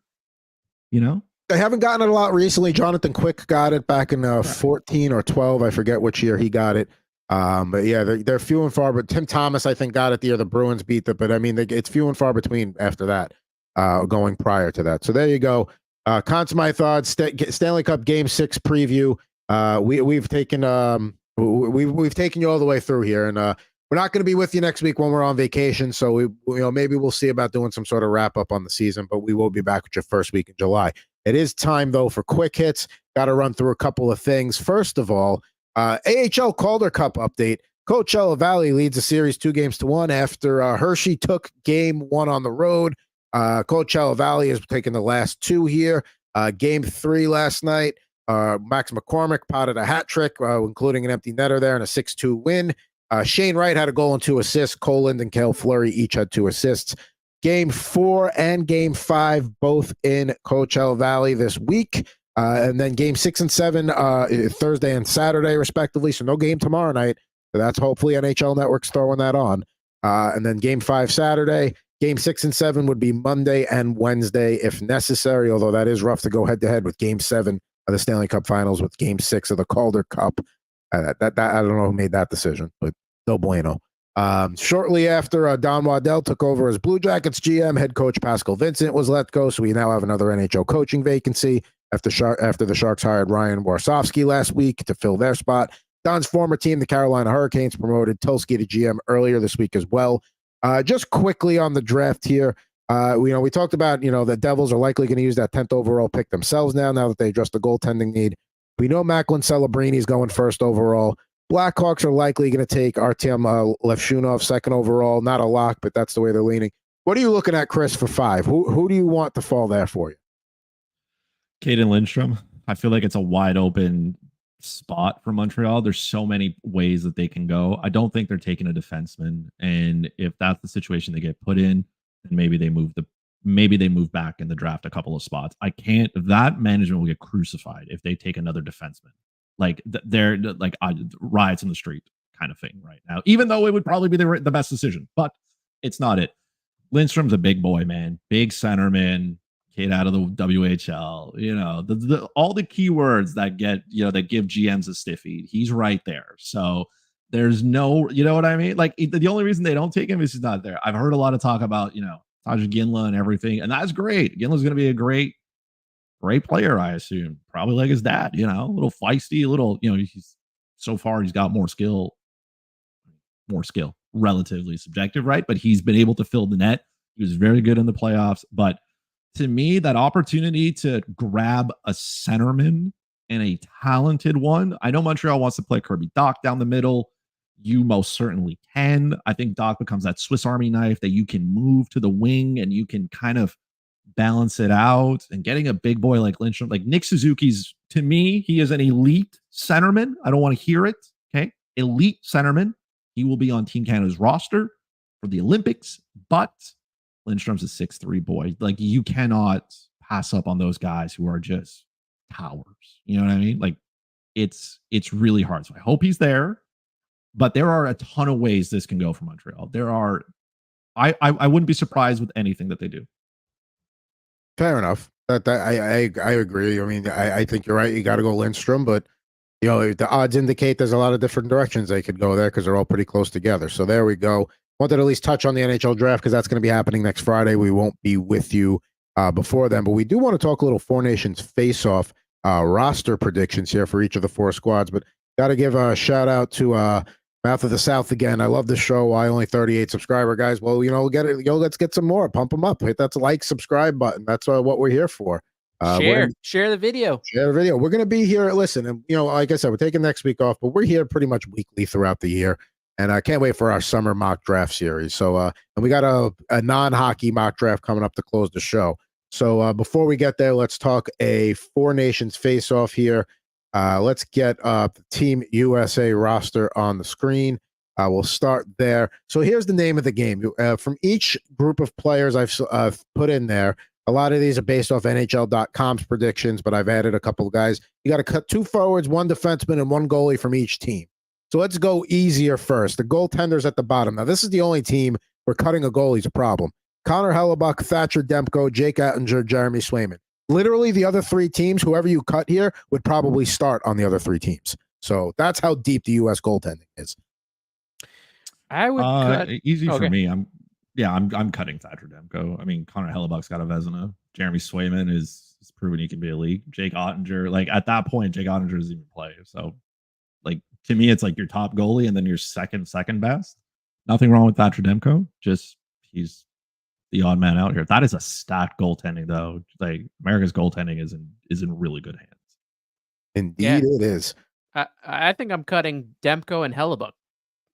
They haven't gotten it a lot recently. Jonathan Quick got it back in 14 or 12. I forget which year he got it. But yeah, they're few and far. But Tim Thomas, I think, got it the year the Bruins beat it. But I mean, it's few and far between after that, going prior to that. So there you go. Conn Smythe odds, Stanley Cup Game 6 preview. We've taken we've taken you all the way through here, and we're not going to be with you next week when we're on vacation. So maybe we'll see about doing some sort of wrap up on the season, but we will be back with you first week in July. It is time though for quick hits. Got to run through a couple of things. First of all, AHL Calder Cup update. Coachella Valley leads the series 2-1 after Hershey took game 1 on the road. Coachella Valley has taken the last 2 here. Game 3 last night, Max McCormick potted a hat trick, including an empty netter there, and a 6-2 win. Shane Wright had a goal and 2 assists. Coland and Cale Fleury each had 2 assists. Game 4 and Game 5 both in Coachella Valley this week. And then Game 6 and 7 Thursday and Saturday, respectively. So no game tomorrow night. So that's hopefully NHL Network's throwing that on. And then Game 5 Saturday. Game 6 and 7 would be Monday and Wednesday if necessary, although that is rough to go head-to-head with Game 7 of the Stanley Cup Finals with Game 6 of the Calder Cup. That I don't know who made that decision, but no bueno. Shortly after Don Waddell took over as Blue Jackets GM, head coach Pascal Vincent was let go, so we now have another NHL coaching vacancy after the Sharks hired Ryan Warsofsky last week to fill their spot. Don's former team, the Carolina Hurricanes, promoted Tulsky to GM earlier this week as well. Just quickly on the draft here, We talked about, the Devils are likely going to use that 10th overall pick themselves now that they addressed the goaltending need. We know Macklin Celebrini is going first overall. Blackhawks are likely going to take Artem Levshunov second overall. Not a lock, but that's the way they're leaning. What are you looking at, Chris, for 5? Who do you want to fall there for you? Caden Lindstrom. I feel like it's a wide open spot for Montreal. There's so many ways that they can go. I don't think they're taking a defenseman, and if that's the situation they get put in, then maybe they move back in the draft a couple of spots. That management will get crucified if they take another defenseman. Like they're like riots in the street kind of thing right now, even though it would probably be the best decision, but it's not it. Lindstrom's a big boy, man, big centerman, kid out of the WHL, all the keywords that give GMs a stiffy. He's right there. So there's no, you know what I mean? Like the only reason they don't take him is he's not there. I've heard a lot of talk about, Taj Ginla and everything, and that's great. Ginla's going to be a great player, I assume. Probably like his dad, a little feisty, he's got more skill, relatively subjective, right? But he's been able to fill the net. He was very good in the playoffs. But to me, that opportunity to grab a centerman and a talented one, I know Montreal wants to play Kirby Dach down the middle. You most certainly can. I think Dach becomes that Swiss Army knife that you can move to the wing and you can kind of balance it out. And getting a big boy like Lindstrom, like Nick Suzuki's, to me, he is an elite centerman. I don't want to hear it. Okay. Elite centerman. He will be on Team Canada's roster for the Olympics, but Lindstrom's a 6'3" boy. Like you cannot pass up on those guys who are just towers. You know what I mean? Like it's really hard. So I hope he's there. But there are a ton of ways this can go for Montreal. I wouldn't be surprised with anything that they do. Fair enough. I agree. I mean, I think you're right. You got to go Lindstrom, but the odds indicate there's a lot of different directions they could go there because they're all pretty close together. So there we go. Wanted to at least touch on the NHL draft because that's going to be happening next Friday. We won't be with you before then, but we do want to talk a little Four Nations face-off roster predictions here for each of the 4 squads. But got to give a shout out to Mouth of the South again. I love the show. Why only 38 subscriber guys? Well, get it. Let's get some more. Pump them up. Hit that like, subscribe button. That's what we're here for. Share the video. Share the video. We're going to be here. Listen, and like I said, we're taking next week off, but we're here pretty much weekly throughout the year. And I can't wait for our summer mock draft series. So, and we got a non-hockey mock draft coming up to close the show. So before we get there, let's talk a Four Nations face-off here. Let's get the Team USA roster on the screen. We'll start there. So here's the name of the game. From each group of players I've put in there, a lot of these are based off NHL.com's predictions, but I've added a couple of guys. You got to cut 2 forwards, 1 defenseman, and 1 goalie from each team. So let's go easier first. The goaltenders at the bottom. Now, this is the only team where cutting a goalie is a problem. Connor Hellebuck, Thatcher Demko, Jake Attinger, Jeremy Swayman. Literally, the other 3 teams, whoever you cut here, would probably start on the other 3 teams. So that's how deep the U.S. goaltending is. I would cut. Easy for me. I'm cutting Thatcher Demko. I mean, Connor Hellebuck's got a Vezina. Jeremy Swayman is proven he can be elite. Jake Ottinger, like at that point, Jake Ottinger doesn't even play. So, like to me, it's like your top goalie and then your second best. Nothing wrong with Thatcher Demko. Just he's the odd man out here. That is a stacked goaltending, though. Like America's goaltending is in really good hands. Indeed, it is. I think I'm cutting Demko and Hellebuck.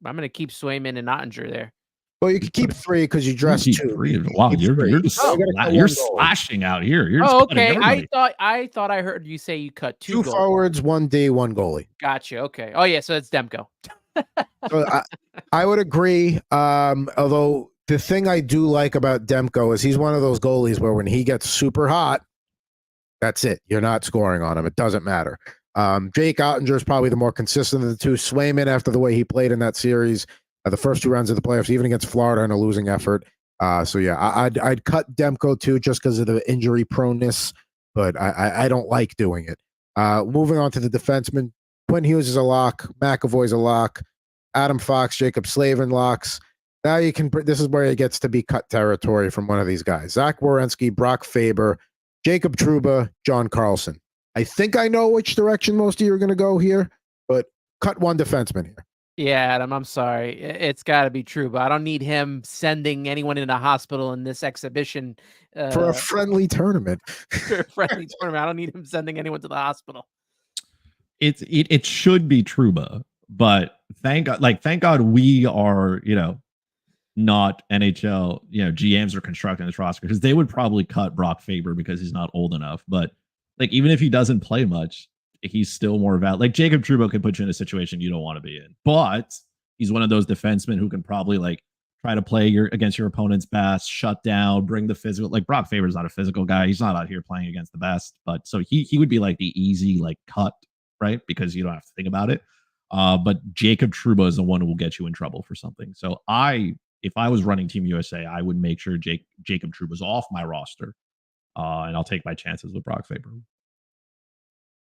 I'm going to keep Swayman and Ottinger there. Well, you can keep 3 because you dress 2. Wow, you're just you're slashing out here. You're okay. I thought I heard you say you cut 2 forwards, 1 D, 1 goalie. Gotcha. Okay. Oh yeah, so it's Demko. So I would agree. Although the thing I do like about Demko is he's one of those goalies where when he gets super hot, that's it. You're not scoring on him. It doesn't matter. Jake Ottinger is probably the more consistent of the 2. Swayman, after the way he played in that series, the first 2 rounds of the playoffs, even against Florida in a losing effort. So yeah, I'd cut Demko too, just because of the injury proneness, but I don't like doing it. Moving on to the defensemen, Quinn Hughes is a lock, McAvoy's a lock, Adam Fox, Jacob Slavin locks. Now you can. This is where it gets to be cut territory from one of these guys: Zach Werenski, Brock Faber, Jacob Trouba, John Carlson. I think I know which direction most of you are going to go here, but cut 1 defenseman here. Yeah, Adam, I'm sorry. It's got to be true, but I don't need him sending anyone in a hospital in this exhibition For a friendly tournament. for a friendly tournament. I don't need him sending anyone to the hospital. It should be Trouba, but thank God we are, not NHL, GMs are constructing this roster, because they would probably cut Brock Faber because he's not old enough. But like, even if he doesn't play much, he's still more valid. Like, Jacob Trouba can put you in a situation you don't want to be in, but he's one of those defensemen who can probably like try to play against your opponent's best, shut down, bring the physical. Like, Brock Faber's not a physical guy. He's not out here playing against the best, but so he would be like the easy like cut, right? Because you don't have to think about it. But Jacob Trouba is the one who will get you in trouble for something. So if I was running Team USA, I would make sure Jacob Trouba's off my roster, and I'll take my chances with Brock Faber.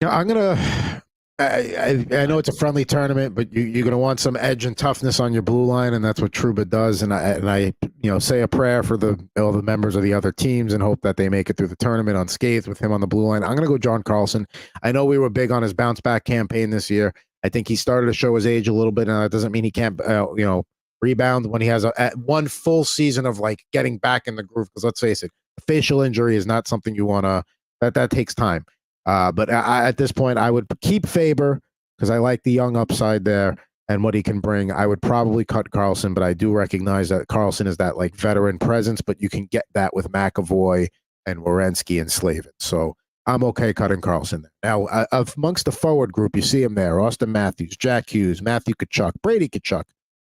Yeah, I'm gonna. I know it's a friendly tournament, but you're gonna want some edge and toughness on your blue line, and that's what Trouba does. And I say a prayer for all the members of the other teams and hope that they make it through the tournament unscathed with him on the blue line. I'm gonna go John Carlson. I know we were big on his bounce back campaign this year. I think he started to show his age a little bit, and that doesn't mean he can't rebound when he has one full season of like getting back in the groove. Because let's face it, a facial injury is not something you want to. That takes time. But at this point, I would keep Faber because I like the young upside there and what he can bring. I would probably cut Carlson, but I do recognize that Carlson is that like veteran presence, but you can get that with McAvoy and Werenski and Slavin. So I'm okay cutting Carlson there. Now, amongst the forward group, you see him there: Austin Matthews, Jack Hughes, Matthew Tkachuk, Brady Tkachuk,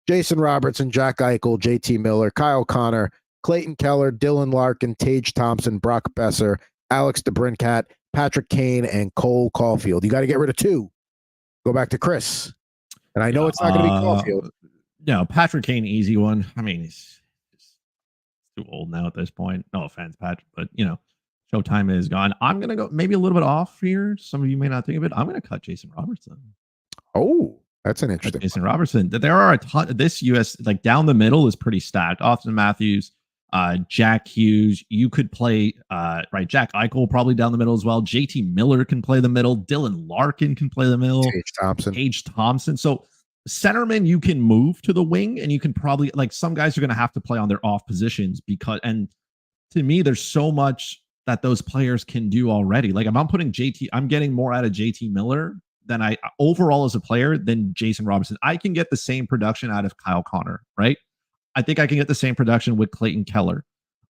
Jason Robertson, Jack Eichel, JT Miller, Kyle Connor, Clayton Keller, Dylan Larkin, Tage Thompson, Brock Besser, Alex DeBrincat, Patrick Kane, and Cole Caulfield. You got to get rid of two. Go back to Chris. And I know it's not going to be Caulfield. No, Patrick Kane, easy one. I mean, he's too old now at this point. No offense, Patrick, but showtime is gone. I'm going to go maybe a little bit off here. Some of you may not think of it. I'm going to cut Jason Robertson. Oh, that's an interesting Jason Robertson. There are a ton. This US, like down the middle, is pretty stacked. Austin Matthews, Jack Hughes. You could play right. Jack Eichel probably down the middle as well. JT Miller can play the middle. Dylan Larkin can play the middle. Tage Thompson. So centerman, you can move to the wing, and you can probably like some guys are going to have to play on their off positions and to me, there's so much that those players can do already. Like if I'm putting I'm getting more out of JT Miller than I overall as a player than Jason Robertson. I can get the same production out of Kyle Connor, right? I think I can get the same production with Clayton Keller.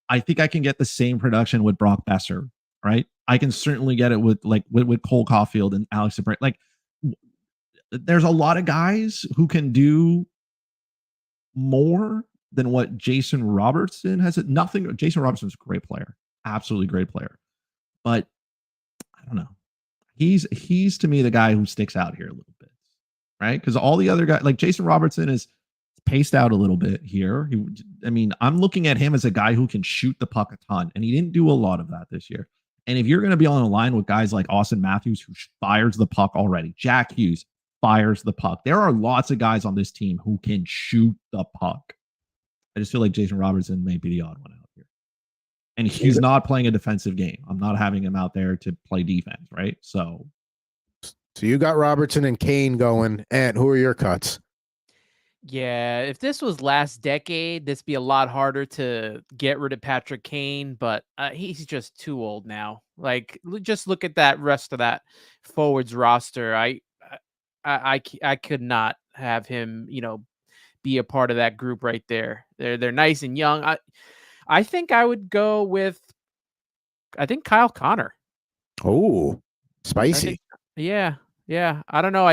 I think I can get the same production with Brock Besser, right? I can certainly get it with Cole Caulfield and Alex DeBrincat. Like there's a lot of guys who can do more than what Jason Robertson has. Jason Robertson's a great player, absolutely great player, but I don't know. He's to me the guy who sticks out here a little bit, right? Because all the other guys, like Jason Robertson, is paced out a little bit here. I'm looking at him as a guy who can shoot the puck a ton, and he didn't do a lot of that this year. And if you're going to be on a line with guys like Austin Matthews, who fires the puck already, Jack Hughes fires the puck. There are lots of guys on this team who can shoot the puck. I just feel like Jason Robertson may be the odd one out here. And he's not playing a defensive game. I'm not having him out there to play defense, right? So you got Robertson and Kane going. And who are your cuts? Yeah, if this was last decade, this be a lot harder to get rid of Patrick Kane, but he's just too old now. Like, just look at that rest of that forwards roster. I could not have him, be a part of that group right there. They're nice and young. I think I would go with, Kyle Connor. Oh, spicy. Yeah. I don't know.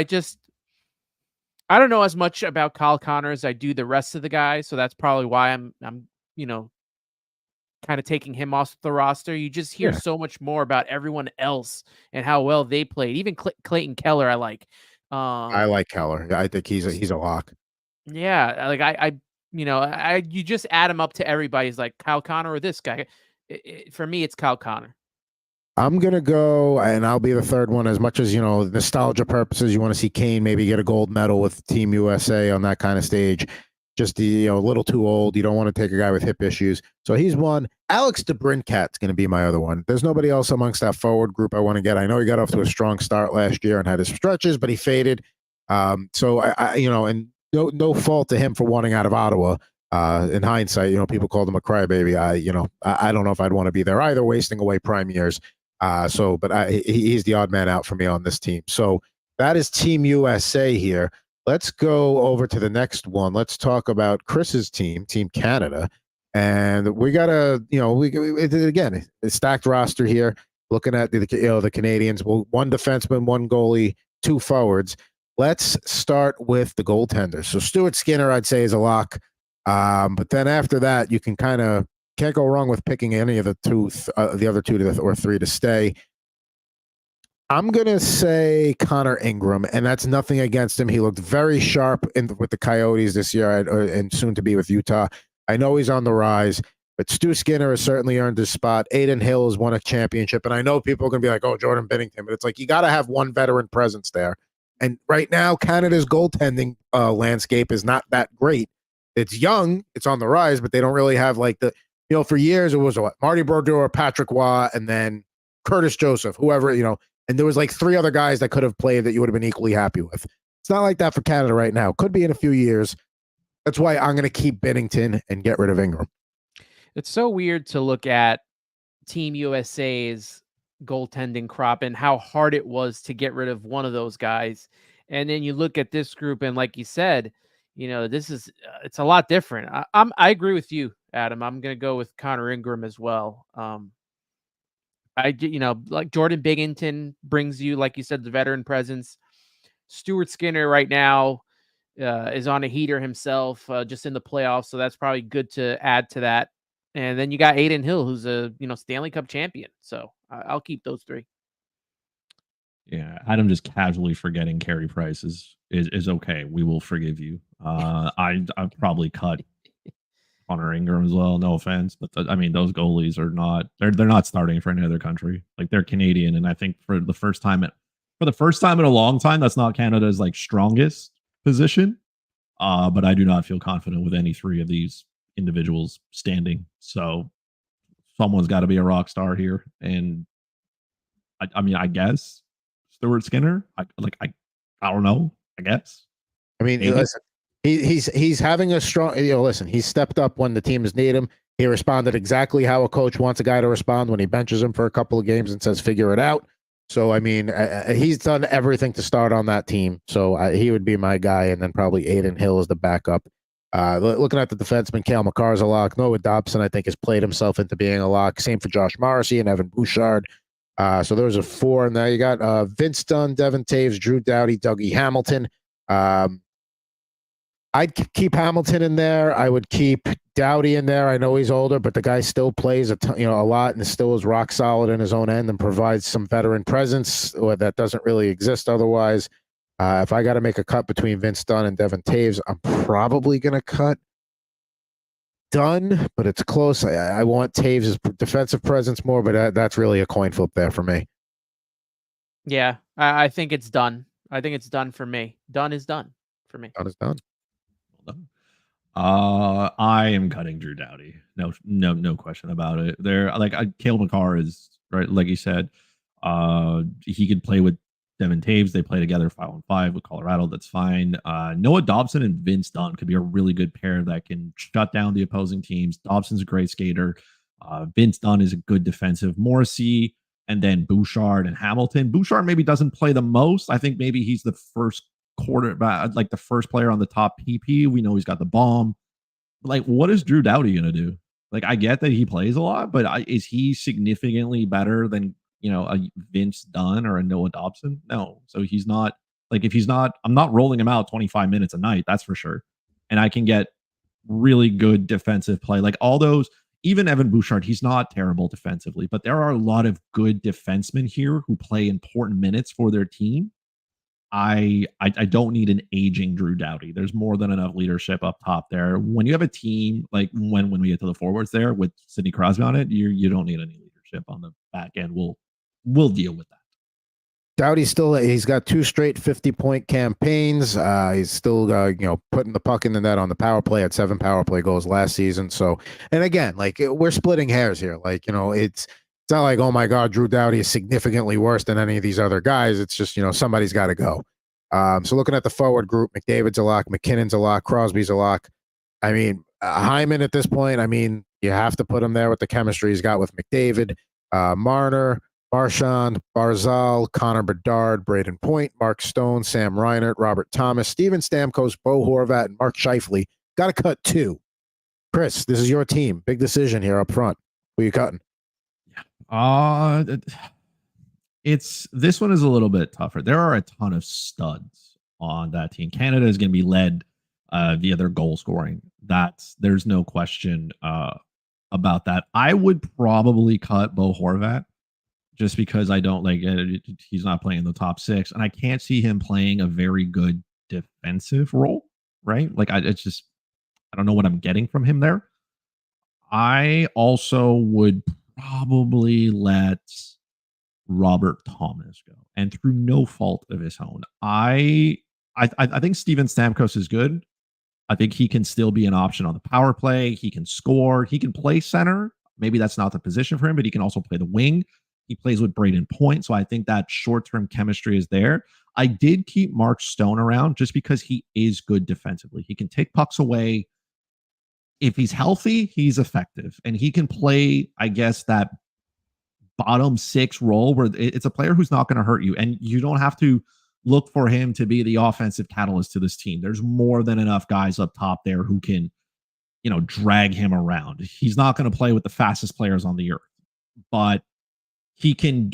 I don't know as much about Kyle Connor as I do the rest of the guys, so that's probably why I'm kind of taking him off the roster. You just hear so much more about everyone else and how well they played. Even Clayton Keller, I like. I like Keller. I think he's a lock. Yeah, like you just add him up to everybody's like Kyle Connor or this guy. For me, it's Kyle Connor. I'm going to go, and I'll be the third one. As much as, nostalgia purposes, you want to see Kane maybe get a gold medal with Team USA on that kind of stage. Just, a little too old. You don't want to take a guy with hip issues. So he's one. Alex DeBrincat's going to be my other one. There's nobody else amongst that forward group I want to get. I know he got off to a strong start last year and had his stretches, but he faded. So, and no fault to him for wanting out of Ottawa. In hindsight, people called him a crybaby. I don't know if I'd want to be there either, wasting away prime years. But he's the odd man out for me on this team. So that is Team USA here. Let's go over to the next one. Let's talk about Chris's team, Team Canada. And we got again, a stacked roster here. Looking at the Canadians, one defenseman, one goalie, two forwards. Let's start with the goaltenders. So Stuart Skinner, I'd say, is a lock. But then after that, you can't go wrong with picking any of the other two or three to stay. I'm going to say Connor Ingram, and that's nothing against him. He looked very sharp with the Coyotes this year and soon to be with Utah. I know he's on the rise, but Stu Skinner has certainly earned his spot. Aiden Hill has won a championship, and I know people are going to be like, oh, Jordan Binnington, but it's like you got to have one veteran presence there. And right now, Canada's goaltending landscape is not that great. It's young, it's on the rise, but they don't really have for years it was Marty Brodeur, Patrick Waugh, and then Curtis Joseph, whoever, and there was like three other guys that could have played that you would have been equally happy with. It's not like that for Canada right now. Could be in a few years. That's why I'm going to keep Binnington and get rid of Ingram. It's so weird to look at Team USA's goaltending crop and how hard it was to get rid of one of those guys. And then you look at this group and like you said, this is it's a lot different. I agree with you, Adam. I'm going to go with Connor Ingram as well. Like Jordan Binnington brings you, like you said, the veteran presence. Stuart Skinner right now is on a heater himself, just in the playoffs, so that's probably good to add to that. And then you got Aiden Hill, who's a Stanley Cup champion. So I'll keep those three. Yeah, Adam just casually forgetting Carey Price is okay. We will forgive you. I'd probably cut Connor Ingram as well. No offense, but those goalies are not. They're not starting for any other country. Like they're Canadian, and I think for the first time in a long time, that's not Canada's strongest position. But I do not feel confident with any three of these individuals standing. So someone's got to be a rock star here, and I guess Stuart Skinner. I don't know. I guess. Listen, he's having a strong. Listen, he's stepped up when the teams need him. He responded exactly how a coach wants a guy to respond when he benches him for a couple of games and says, "Figure it out." So he's done everything to start on that team. So he would be my guy, and then probably Aiden Hill is the backup. Looking at the defenseman, Cale Makar is a lock. Noah Dobson, I think, has played himself into being a lock. Same for Josh Morrissey and Evan Bouchard. So those are four. And now you got Vince Dunn, Devin Taves, Drew Doughty, Dougie Hamilton. I'd keep Hamilton in there. I would keep Doughty in there. I know he's older, but the guy still plays a lot and still is rock solid in his own end and provides some veteran presence that doesn't really exist otherwise. If I got to make a cut between Vince Dunn and Devin Taves, I'm probably going to cut Dunn, but it's close. I want Taves' defensive presence more, but that's really a coin flip there for me. Yeah, I think it's done. I think it's done for me. Dunn is done for me. Dunn is done. I am cutting Drew Doughty. No question about it. Cale Makar is right, like you said. He could play with Devin Taves. They play together 5-on-5 with Colorado. That's fine. Noah Dobson and Vince Dunn could be a really good pair that can shut down the opposing teams. Dobson's a great skater. Vince Dunn is a good defensive. Morrissey and then Bouchard and Hamilton. Bouchard maybe doesn't play the most. I think maybe he's the first quarterback, the first player on the top PP. We know he's got the bomb. What is Drew Doughty going to do? I get that he plays a lot, but is he significantly better than a Vince Dunn or a Noah Dobson? No. So he's not if he's not, I'm not rolling him out 25 minutes a night. That's for sure. And I can get really good defensive play. All those, even Evan Bouchard, he's not terrible defensively, but there are a lot of good defensemen here who play important minutes for their team. I don't need an aging Drew Doughty. There's more than enough leadership up top there. When you have a team when we get to the forwards there with Sidney Crosby on it, you don't need any leadership on the back end. We'll deal with that. Doughty's he's got 2 straight 50-point campaigns. He's still putting the puck in the net on the power play, at 7 power play goals last season. So, and again, we're splitting hairs here. It's not like, oh my God, Drew Doughty is significantly worse than any of these other guys. It's just, somebody's got to go. So looking at the forward group, McDavid's a lock, McKinnon's a lock, Crosby's a lock. I mean, Hyman at this point, I mean, you have to put him there with the chemistry he's got with McDavid, Marner, Marchand, Barzal, Connor Bedard, Braden Point, Mark Stone, Sam Reinert, Robert Thomas, Steven Stamkos, Bo Horvat, and Mark Scheifele. Got to cut 2. Chris, this is your team. Big decision here up front. Who are you cutting? This one is a little bit tougher. There are a ton of studs on that team. Canada is going to be led via their goal scoring. There's no question about that. I would probably cut Bo Horvat just because I don't like he's not playing in the top 6, and I can't see him playing a very good defensive role. Right? Like I don't know what I'm getting from him there. I also would probably let Robert Thomas go, and through no fault of his own. I think Steven Stamkos is good. I think he can still be an option on the power play. He can score. He can play center. Maybe that's not the position for him, but he can also play the wing. He plays with Braden Point, so I think that short-term chemistry is there. I did keep Mark Stone around just because he is good defensively. He can take pucks away. If he's healthy, he's effective, and he can play, I guess, that bottom 6 role where it's a player who's not going to hurt you, and you don't have to look for him to be the offensive catalyst to this team. There's more than enough guys up top there who can, drag him around. He's not going to play with the fastest players on the earth, but he can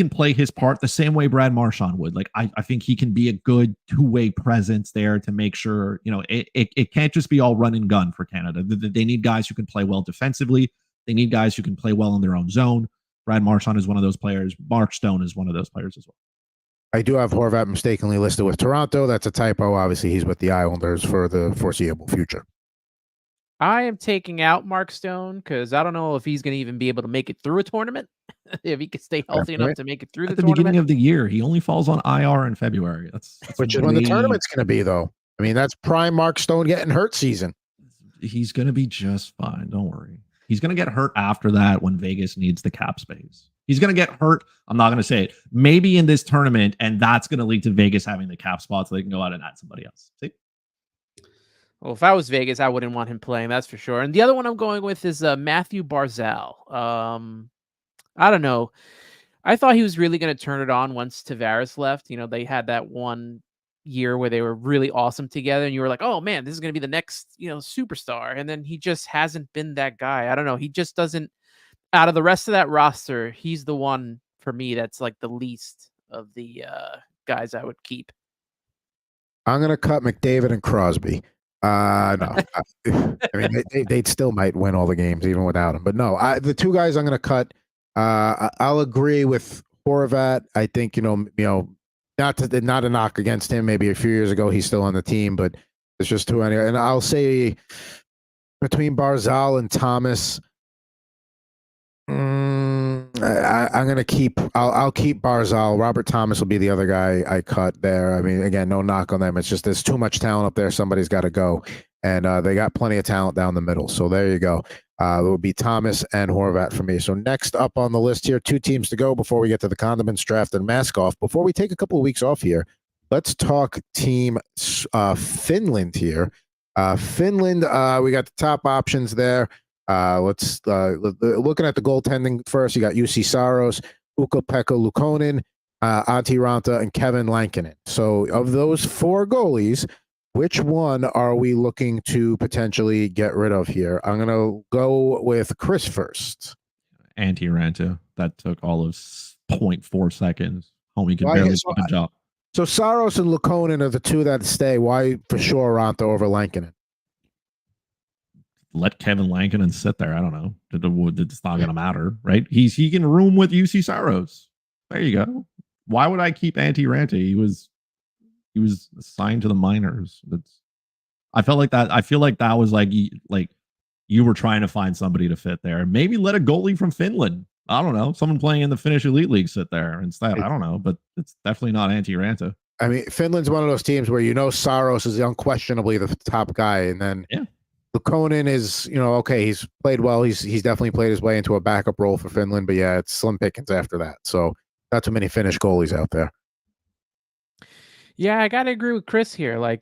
play his part the same way Brad Marchand would. Like I think he can be a good two-way presence there to make sure, it can't just be all run and gun for Canada. They need guys who can play well defensively. They need guys who can play well in their own zone. Brad Marchand is one of those players. Mark Stone is one of those players as well. I do have Horvat mistakenly listed with Toronto. That's a typo. Obviously, he's with the Islanders for the foreseeable future. I am taking out Mark Stone because I don't know if he's going to even be able to make it through a tournament. If he can stay healthy enough to make it through at the the tournament. beginning of the year, he only falls on IR in February. That's which is when the tournament's going to be, though. I mean, that's prime Mark Stone getting hurt season. He's going to be just fine. Don't worry. He's going to get hurt after that when Vegas needs the cap space. He's going to get hurt. I'm not going to say it. Maybe in this tournament, and that's going to lead to Vegas having the cap spot so they can go out and add somebody else. See? Well, if I was Vegas, I wouldn't want him playing. That's for sure. And the other one I'm going with is Matthew Barzal. I don't know. I thought he was really going to turn it on once Tavares left. They had that one year where they were really awesome together, and you were like, oh man, this is going to be the next, superstar. And then he just hasn't been that guy. I don't know. He just doesn't, out of the rest of that roster, he's the one for me that's like the least of the guys I would keep. I'm going to cut McDavid and Crosby. No, I mean, they still might win all the games even without him, but no, the 2 guys I'm going to cut, I'll agree with Horvat. I think, not a knock against him. Maybe a few years ago, he's still on the team, but it's just too many. And I'll say between Barzal and Thomas, I'm going to keep, I'll keep Barzal. Robert Thomas will be the other guy I cut there. I mean, again, no knock on them. It's just, there's too much talent up there. Somebody's got to go. And they got plenty of talent down the middle. So there you go. It will be Thomas and Horvat for me. So next up on the list here, 2 teams to go before we get to the Condiments draft and mask off. Before we take a couple of weeks off here, let's talk team Finland here. Finland, we got the top options there. Let's looking at the goaltending first. You got UC Saros, Ukko-Pekka Luukkonen, Antti Ranta, and Kevin Lankinen. So of those 4 goalies, which one are we looking to potentially get rid of here? I'm going to go with Chris first. Antti Ranta. That took all of 0.4 seconds. Homie can barely keep a job. So Saros and Luukkonen are the 2 that stay. Why for sure Ranta over Lankinen? Let Kevin Lankinen sit there. I don't know. It's not going to matter, right? He can room with UC Saros. There you go. Why would I keep Antti Ranta? He was assigned to the minors. I feel like that was like you were trying to find somebody to fit there. Maybe let a goalie from Finland. I don't know. Someone playing in the Finnish Elite League sit there instead. I don't know, but it's definitely not Antti Ranta. I mean, Finland's one of those teams where Saros is unquestionably the top guy, and then Luukkonen is okay. He's played well. He's definitely played his way into a backup role for Finland, but it's slim pickings after that. So not too many Finnish goalies out there. Yeah, I gotta agree with Chris here. Like,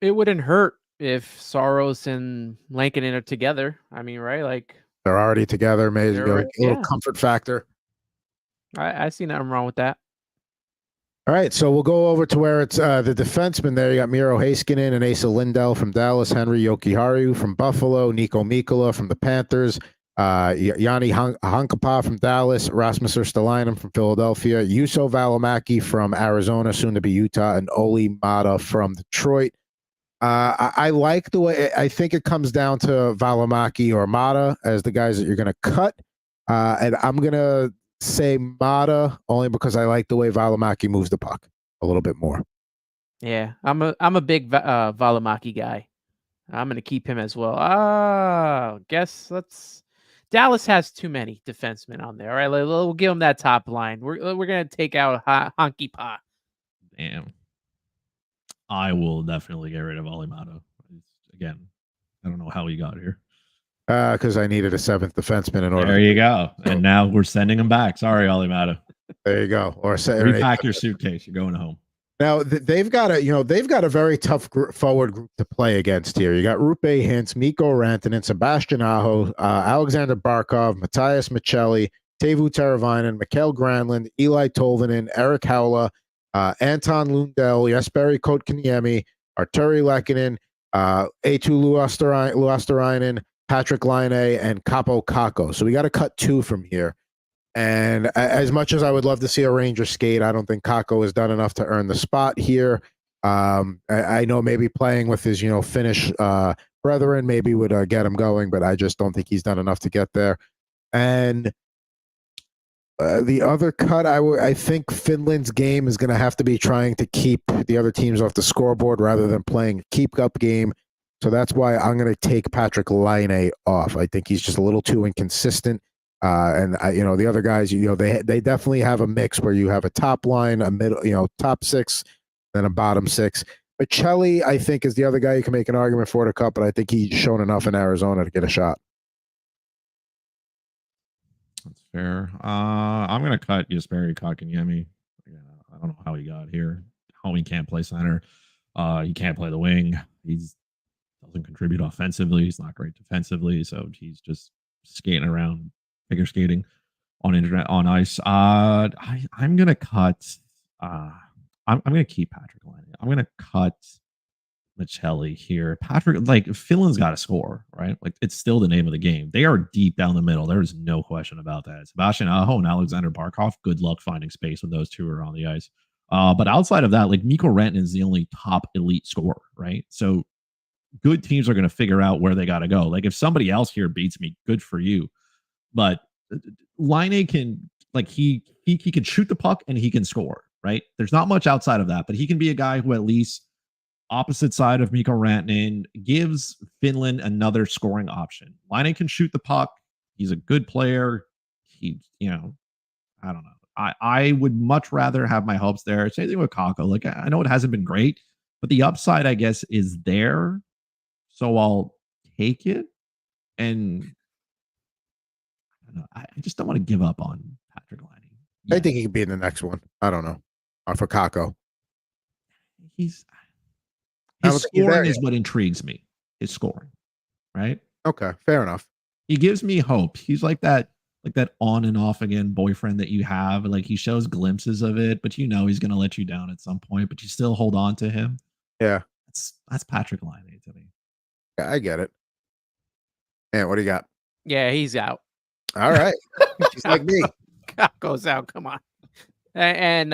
it wouldn't hurt if Soros and Lankinen are together. I mean, right? Like, They're already together. Maybe they're like right. a little Yeah, comfort factor. I see nothing wrong with that. All right, so we'll go over to where it's the defenseman there. You got Miro Heiskanen and Asa Lindell from Dallas, Henry Jokiharju from Buffalo, Nico Mikkola from the Panthers, Yanni Hankapaa from Dallas, Rasmus Ristolainen from Philadelphia, Juuso Valimaki from Arizona, soon to be Utah, and Oli Mata from Detroit. I like the way. I think it comes down to Valimaki or Mata as the guys that you're going to cut, and I'm going to say Mata only because I like the way Valimaki moves the puck a little bit more. Yeah, I'm a big Valimaki guy. I'm gonna keep him as well. Dallas has too many defensemen on there. All right, we'll give him that top line. We're gonna take out Honky Pa. Damn. I will definitely get rid of Alimado. Again, I don't know how he got here. Because I needed a seventh defenseman in order. There you go. And now we're sending him back. Sorry, Alimado. There you go. Or repack your suitcase. You're going home. Now they've got a very tough forward group to play against here. You got Rupe Hintz, Mikko Rantanen, Sebastian Aho, Alexander Barkov, Matthias Michelli, Teuvo Teravainen, Mikael Granlund, Eli Tolvanen, Eric Howla, Anton Lundell, Jesperi Kotkaniemi, Arturi Lehkonen, Eetu Luosterainen, Patrick Laine, and Capo Kakko. So we got to cut two from here. And as much as I would love to see a Ranger skate, I don't think Kakko has done enough to earn the spot here. I know maybe playing with his, Finnish brethren maybe would get him going, but I just don't think he's done enough to get there. And the other cut, I think Finland's game is going to have to be trying to keep the other teams off the scoreboard rather than playing a keep-up game. So that's why I'm going to take Patrick Laine off. I think he's just a little too inconsistent. And the other guys, they definitely have a mix where you have a top line, a middle, top six, then a bottom six. Michelli, I think, is the other guy you can make an argument for the cup, but I think he's shown enough in Arizona to get a shot. That's fair. I'm gonna cut Jesperi Kotkaniemi. I don't know how he got here. How he can't play center. He can't play the wing. He's doesn't contribute offensively. He's not great defensively, so he's just skating around, figure skating on ice. I'm gonna cut. I'm gonna keep Patrick Laine. I'm gonna cut Michelli here. Patrick, like Finland's got to score, right? Like it's still the name of the game. They are deep down the middle. There's no question about that. Sebastian Aho and Alexander Barkov, good luck finding space when those two are on the ice. But outside of that, like Mikko Rantanen is the only top elite scorer, right? So good teams are going to figure out where they got to go. Like if somebody else here beats me, good for you. But Laine can, like he can shoot the puck and he can score, right? There's not much outside of that, but he can be a guy who at least opposite side of Mikko Rantanen gives Finland another scoring option. Laine can shoot the puck. He's a good player. He, I don't know. I would much rather have my hopes there. Same thing with Kakko. Like I know it hasn't been great, but the upside, I guess, is there. So I'll take it. And I don't know. I just don't want to give up on Patrick Laine. Yeah. I think he could be in the next one. I don't know. For Kakko. His scoring is what intrigues me. His scoring, right? Okay, fair enough. He gives me hope. He's like that on and off again boyfriend that you have. Like he shows glimpses of it, but he's going to let you down at some point. But you still hold on to him. Yeah, that's Patrick Laine to me. Yeah, I get it. And what do you got? Yeah, he's out. All right, he's like me. Goes out. Come on. And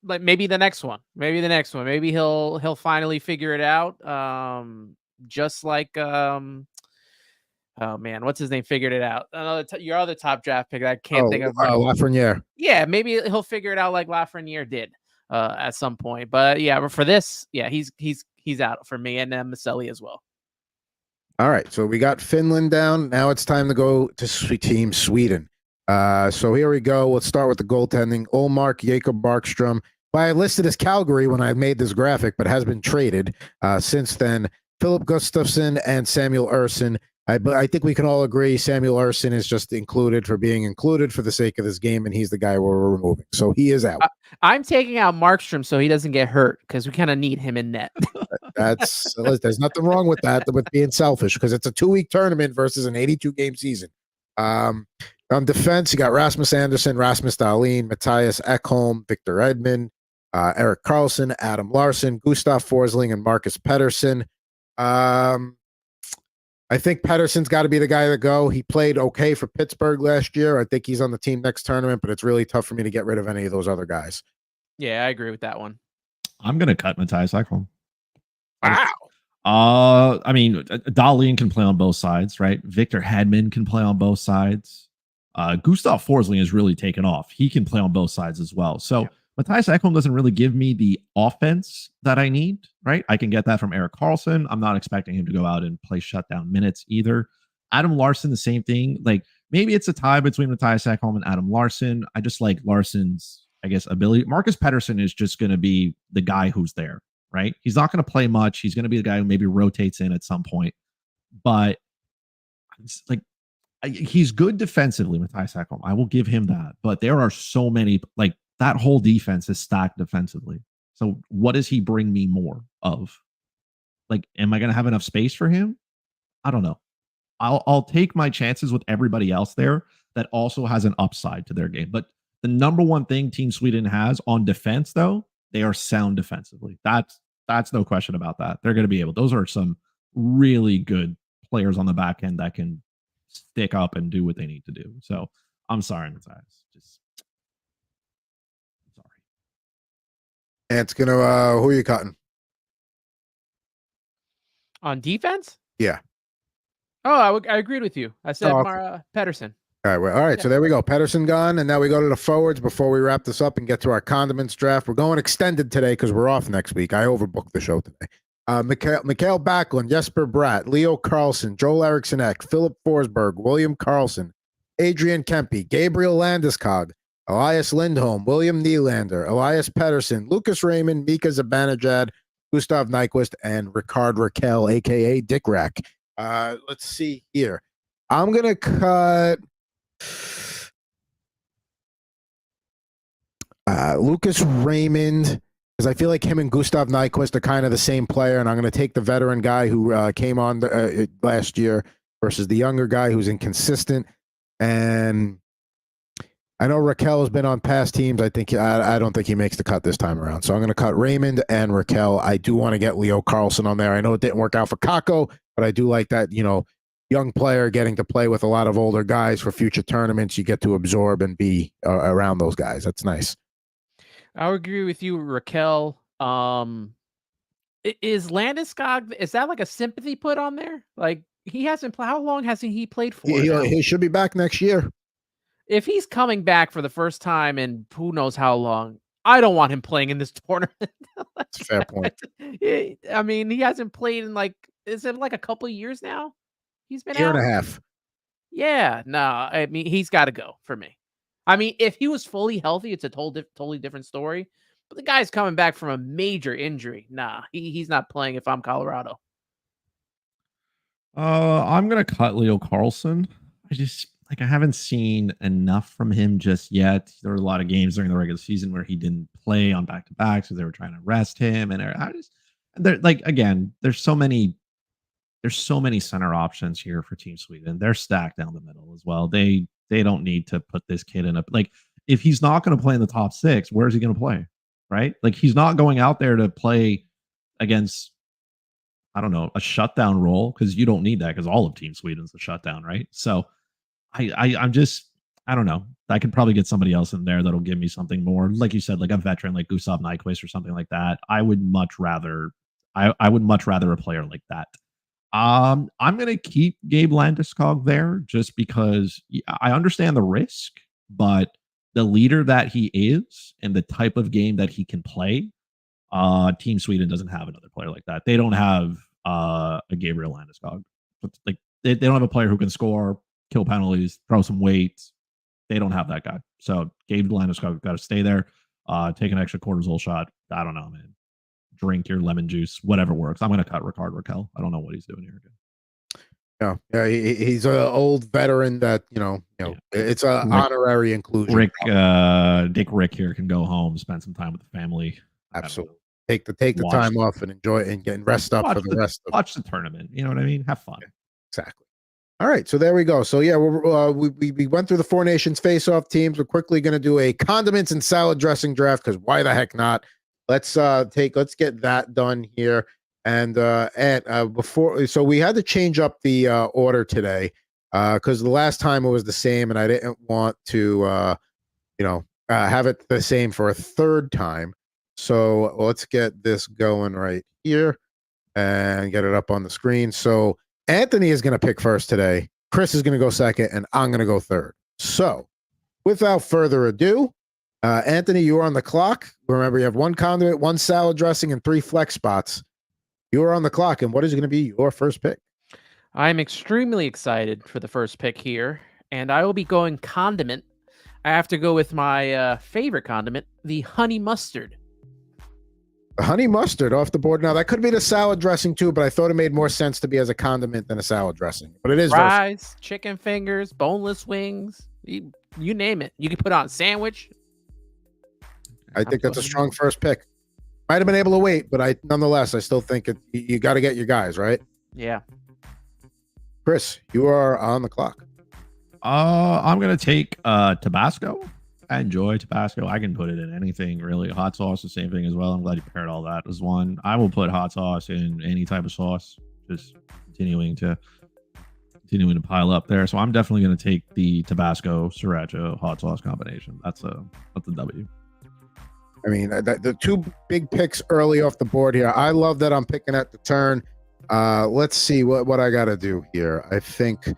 like maybe the next one. Maybe he'll finally figure it out. Just like oh man, what's his name? Figured it out. Your other top draft pick. I can't think of. Lafreniere. Yeah, maybe he'll figure it out like Lafreniere did at some point. But yeah, but for this, yeah, he's out for me, and Michelli as well. All right, so we got Finland down. Now it's time to go to Team Sweden. So here we go. Let's start with the goaltending. Ullmark, Jacob Markstrom. Well, I listed as Calgary when I made this graphic, but has been traded since then. Filip Gustafsson and Samuel Ersson. But I think we can all agree Samuel Larson is just included for being included for the sake of this game, and he's the guy we're removing. So he is out. I'm taking out Markstrom so he doesn't get hurt because we kind of need him in net. There's nothing wrong with that, with being selfish, because it's a 2-week tournament versus an 82-game season. On defense, you got Rasmus Anderson, Rasmus Dahlin, Matthias Ekholm, Victor Edmond, Erik Karlsson, Adam Larson, Gustav Forsling, and Marcus Pettersson. I think Pettersson's got to be the guy to go. He played okay for Pittsburgh last year. I think he's on the team next tournament, but it's really tough for me to get rid of any of those other guys. Yeah, I agree with that one. I'm going to cut Matthias Ekholm. Wow. I mean, Dahlin can play on both sides, right? Victor Hedman can play on both sides. Gustav Forsling has really taken off. He can play on both sides as well. So Matthias Ekholm doesn't really give me the offense that I need, right? I can get that from Erik Karlsson. I'm not expecting him to go out and play shutdown minutes either. Adam Larson, the same thing. Like, maybe it's a tie between Matthias Ekholm and Adam Larson. I just like Larson's, I guess, ability. Marcus Pettersson is just going to be the guy who's there, right? He's not going to play much. He's going to be the guy who maybe rotates in at some point. But it's like, he's good defensively, Matthias Ekholm. I will give him that. But there are so many, like, that whole defense is stacked defensively. So what does he bring me more of? Like, am I going to have enough space for him? I don't know. I'll take my chances with everybody else there that also has an upside to their game. But the number one thing Team Sweden has on defense, though, they are sound defensively. That's no question about that. They're going to be able. Those are some really good players on the back end that can stick up and do what they need to do. So I'm sorry, Matthias. Just sorry. And it's gonna. Who are you cutting on defense? Yeah. Oh, I agreed with you. I said Pettersson. All right. So there we go. Pettersson gone, and now we go to the forwards before we wrap this up and get to our condiments draft. We're going extended today because we're off next week. I overbooked the show today. Mikael Backlund, Jesper Bratt, Leo Carlsson, Joel Eriksson Ek, Filip Forsberg, William Karlsson, Adrian Kempe, Gabriel Landeskog, Elias Lindholm, William Nylander, Elias Pettersson, Lucas Raymond, Mika Zibanejad, Gustav Nyquist, and Ricard Raquel, a.k.a. Dick Rack. Let's see here. I'm going to cut Lucas Raymond because I feel like him and Gustav Nyquist are kind of the same player, and I'm going to take the veteran guy who came on last year versus the younger guy who's inconsistent. And I know Raquel has been on past teams. I don't think he makes the cut this time around. So I'm going to cut Raymond and Raquel. I do want to get Leo Carlsson on there. I know it didn't work out for Kakko, but I do like that, young player getting to play with a lot of older guys for future tournaments. You get to absorb and be around those guys. That's nice. I would agree with you, Raquel. Is Landeskog, is that like a sympathy put on there? Like, he hasn't played. How long hasn't he played for? He should be back next year. If he's coming back for the first time in who knows how long, I don't want him playing in this tournament. That's a fair point. I mean, he hasn't played in is it like a couple of years now? He's been year out? and a half. Yeah, no, I mean, he's got to go for me. I mean, if he was fully healthy, it's a totally different story. But the guy's coming back from a major injury. Nah, he's not playing if I'm Colorado. I'm gonna cut Leo Carlsson. I haven't seen enough from him just yet. There were a lot of games during the regular season where he didn't play on back-to-backs because they were trying to rest him. And there's so many center options here for Team Sweden. They're stacked down the middle as well. They don't need to put this kid in if he's not going to play in the top 6, where is he going to play? Right? Like, he's not going out there to play against, I don't know, a shutdown role, because you don't need that because all of Team Sweden's a shutdown, right? So I'm just, I don't know. I could probably get somebody else in there that'll give me something more, like you said, like a veteran like Gustav Nyquist or something like that. I would much rather a player like that. I'm going to keep Gabe Landeskog there just because I understand the risk, but the leader that he is and the type of game that he can play, Team Sweden doesn't have another player like that. They don't have a Gabriel Landeskog. Like, they don't have a player who can score, kill penalties, throw some weight. They don't have that guy. So Gabe Landeskog got to stay there, take an extra cortisol shot. I don't know, man. Drink your lemon juice, whatever works. I'm going to cut Ricard Raquel. I don't know what he's doing here again. Yeah, he's an old veteran that it's a honorary inclusion. Dick Rick here can go home, spend some time with the family. Absolutely, take the time off and enjoy and get rest up for the rest of watch the tournament. You know what I mean? Have fun. Yeah, exactly. All right, so there we go. So yeah, we went through the Four Nations face-off teams. We're quickly going to do a condiments and salad dressing draft because why the heck not? Let's get that done here. And before, so we had to change up the order today because the last time it was the same, and I didn't want to have it the same for a third time. So let's get this going right here and get it up on the screen. So Anthony is going to pick first today. Chris is going to go second, and I'm going to go third. So without further ado, Anthony, you are on the clock. Remember, you have one condiment, one salad dressing, and 3 flex spots. You are on the clock, and what is going to be your first pick? I'm extremely excited for the first pick here, and I will be going condiment. I have to go with my favorite condiment, the honey mustard. The honey mustard off the board. Now, that could be the salad dressing too, but I thought it made more sense to be as a condiment than a salad dressing. But it is fries, chicken fingers, boneless wings, you name it. You can put on a sandwich. I think that's a strong first pick. Might have been able to wait, but nonetheless, I still think you got to get your guys, right? Yeah. Chris, you are on the clock. I'm going to take Tabasco. I enjoy Tabasco. I can put it in anything, really. Hot sauce, the same thing as well. I'm glad you paired all that as one. I will put hot sauce in any type of sauce, just continuing to pile up there. So I'm definitely going to take the Tabasco sriracha hot sauce combination. That's a W. I mean, the 2 big picks early off the board here. I love that I'm picking at the turn. Let's see what I got to do here. I think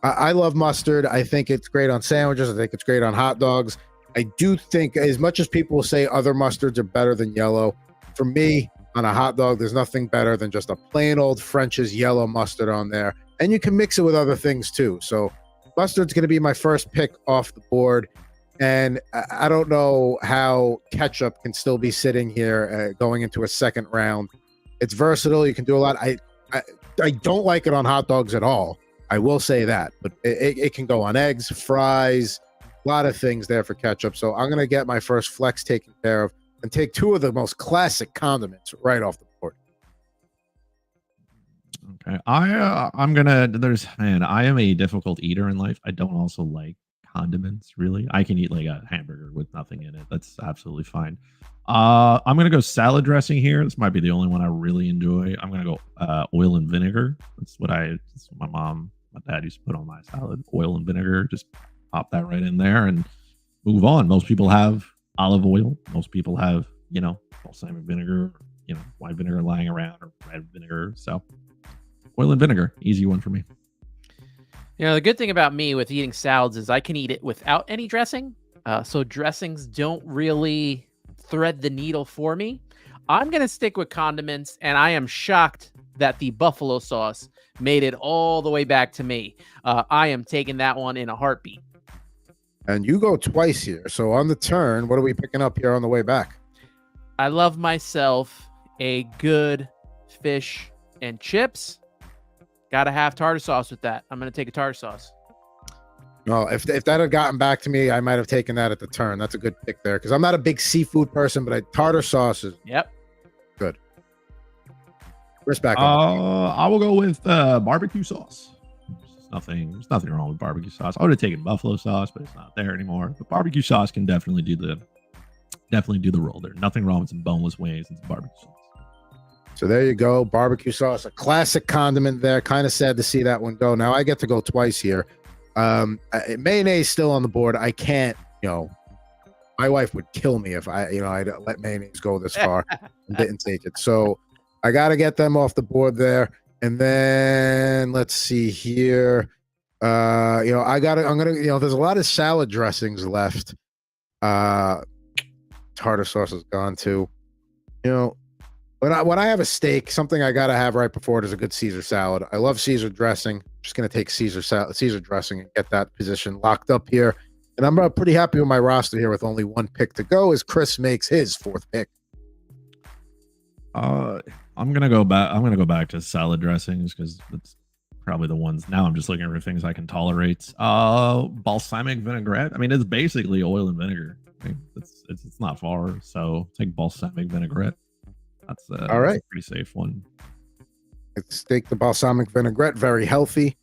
I love mustard. I think it's great on sandwiches. I think it's great on hot dogs. I do think, as much as people will say other mustards are better than yellow, for me, on a hot dog, there's nothing better than just a plain old French's yellow mustard on there. And you can mix it with other things too. So mustard's going to be my first pick off the board. And I don't know how ketchup can still be sitting here going into a second round. It's versatile. You can do a lot. I don't like it on hot dogs at all. I will say that. But it can go on eggs, fries, a lot of things there for ketchup. So I'm going to get my first flex taken care of and take 2 of the most classic condiments right off the board. Okay. I am a difficult eater in life. I don't also like condiments, really. I can eat like a hamburger with nothing in it. That's absolutely fine. I'm gonna go salad dressing here. This might be the only one I really enjoy. I'm gonna go oil and vinegar. That's what my dad used to put on my salad. Oil and vinegar. Just pop that right in there and move on. Most people have olive oil. Most people have balsamic vinegar, white vinegar lying around, or red vinegar. So oil and vinegar, easy one for me. The good thing about me with eating salads is I can eat it without any dressing. So dressings don't really thread the needle for me. I'm going to stick with condiments, and I am shocked that the buffalo sauce made it all the way back to me. I am taking that one in a heartbeat. And you go twice here. So on the turn, what are we picking up here on the way back? I love myself a good fish and chips. Got to have tartar sauce with that. I'm going to take a tartar sauce. No, if that had gotten back to me, I might have taken that at the turn. That's a good pick there because I'm not a big seafood person, but tartar sauce is good. Where's back? I will go with barbecue sauce. There's nothing wrong with barbecue sauce. I would have taken buffalo sauce, but it's not there anymore. But barbecue sauce can definitely do the role there. Nothing wrong with some boneless wings and some barbecue sauce. So there you go. Barbecue sauce, a classic condiment there. Kind of sad to see that one go. Now I get to go twice here. Mayonnaise still on the board. I can't, my wife would kill me if I let mayonnaise go this far and didn't take it. So I got to get them off the board there. And then let's see here. I'm going to, there's a lot of salad dressings left. Tartar sauce is gone too. When I have a steak, something I got to have right before it is a good Caesar salad. I love Caesar dressing. Just going to take Caesar dressing and get that position locked up here. And I'm pretty happy with my roster here with only 1 pick to go as Chris makes his 4th pick. I'm going to go back to salad dressings because probably the ones now. I'm just looking for things I can tolerate. Balsamic vinaigrette. I mean, it's basically oil and vinegar. I mean, it's not far. So take balsamic vinaigrette. That's All right. That's a pretty safe one. Let's take the balsamic vinaigrette. Very healthy.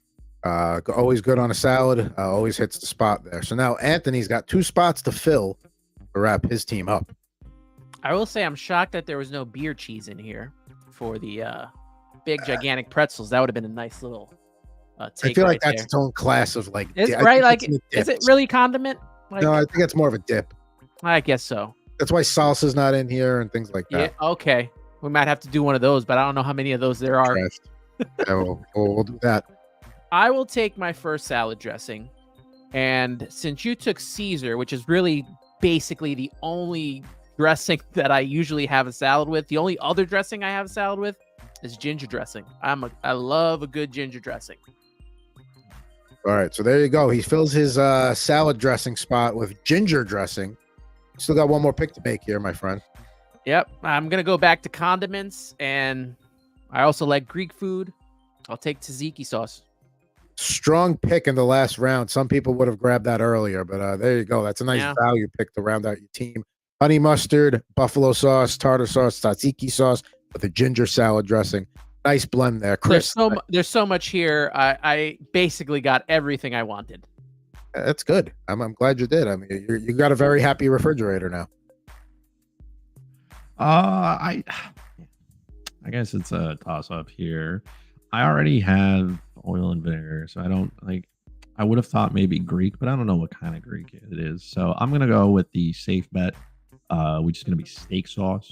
Always good on a salad. Always hits the spot there. So now Anthony's got 2 spots to fill to wrap his team up. I will say I'm shocked that there was no beer cheese in here for the big gigantic pretzels. That would have been a nice little take. I feel like right that's there. its own class of like. It's I right. think Like, it's in the is it dips. really condiment? Like, No, I think it's more of a dip. I guess so. That's why salsa's not in here and things like Yeah. that. Okay. We might have to do one of those, but I don't know how many of those there are. Trashed. Yeah, we'll do that. I will take my first salad dressing. And since you took Caesar, which is really basically the only dressing that I usually have a salad with, the only other dressing I have a salad with is ginger dressing. I love a good ginger dressing. All right, so there you go. He fills his salad dressing spot with ginger dressing. Still got one more pick to make here, my friend. Yep. I'm going to go back to condiments, and I also like Greek food. I'll take tzatziki sauce. Strong pick in the last round. Some people would have grabbed that earlier, but there you go. That's a nice value pick to round out your team. Honey mustard, buffalo sauce, tartar sauce, tzatziki sauce with a ginger salad dressing. Nice blend there. Chris, There's so much here. I basically got everything I wanted. That's good. I'm glad you did. I mean, you got a very happy refrigerator now. I guess it's a toss up here. I already have oil and vinegar, so I don't like. I would have thought maybe Greek, but I don't know what kind of Greek it is. So I'm gonna go with the safe bet, which is gonna be steak sauce.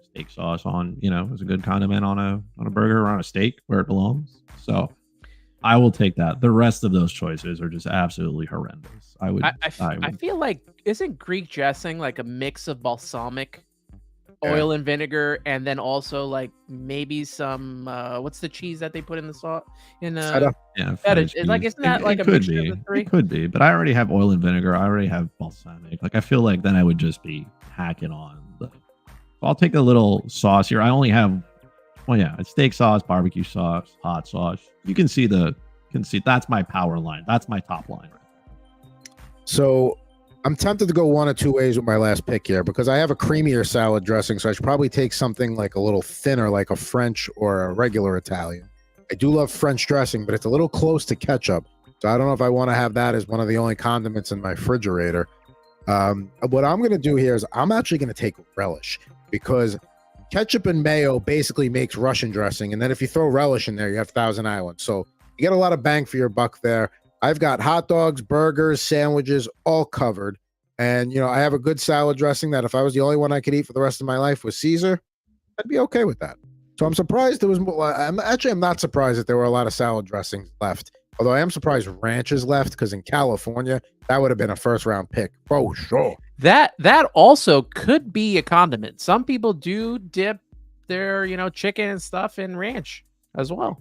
Steak sauce on, is a good condiment on a burger or on a steak where it belongs. So I will take that. The rest of those choices are just absolutely horrendous. I feel like, isn't Greek dressing like a mix of balsamic, oil and vinegar, and then also like maybe some what's the cheese that they put in the sauce Feta. Feta. Like, isn't that like a mixture of the three? It could be, but I already have oil and vinegar. I already have balsamic. Like, I feel like then I would just be hacking on. I'll take a little sauce here. I only have, it's steak sauce, barbecue sauce, hot sauce. You can see that's my power line. That's my top line. So I'm tempted to go one of two ways with my last pick here because I have a creamier salad dressing. So I should probably take something like a little thinner, like a French or a regular Italian. I do love French dressing, but it's a little close to ketchup. So I don't know if I want to have that as one of the only condiments in my refrigerator. What I'm going to do here is I'm actually going to take relish because ketchup and mayo basically makes Russian dressing. And then if you throw relish in there, you have Thousand Island. So you get a lot of bang for your buck there. I've got hot dogs, burgers, sandwiches, all covered. And, I have a good salad dressing that if I was the only one I could eat for the rest of my life was Caesar, I'd be okay with that. So I'm surprised there was I'm not surprised that there were a lot of salad dressings left. Although I am surprised ranch is left because in California, that would have been a first round pick. Oh, sure. That also could be a condiment. Some people do dip their, chicken and stuff in ranch as well.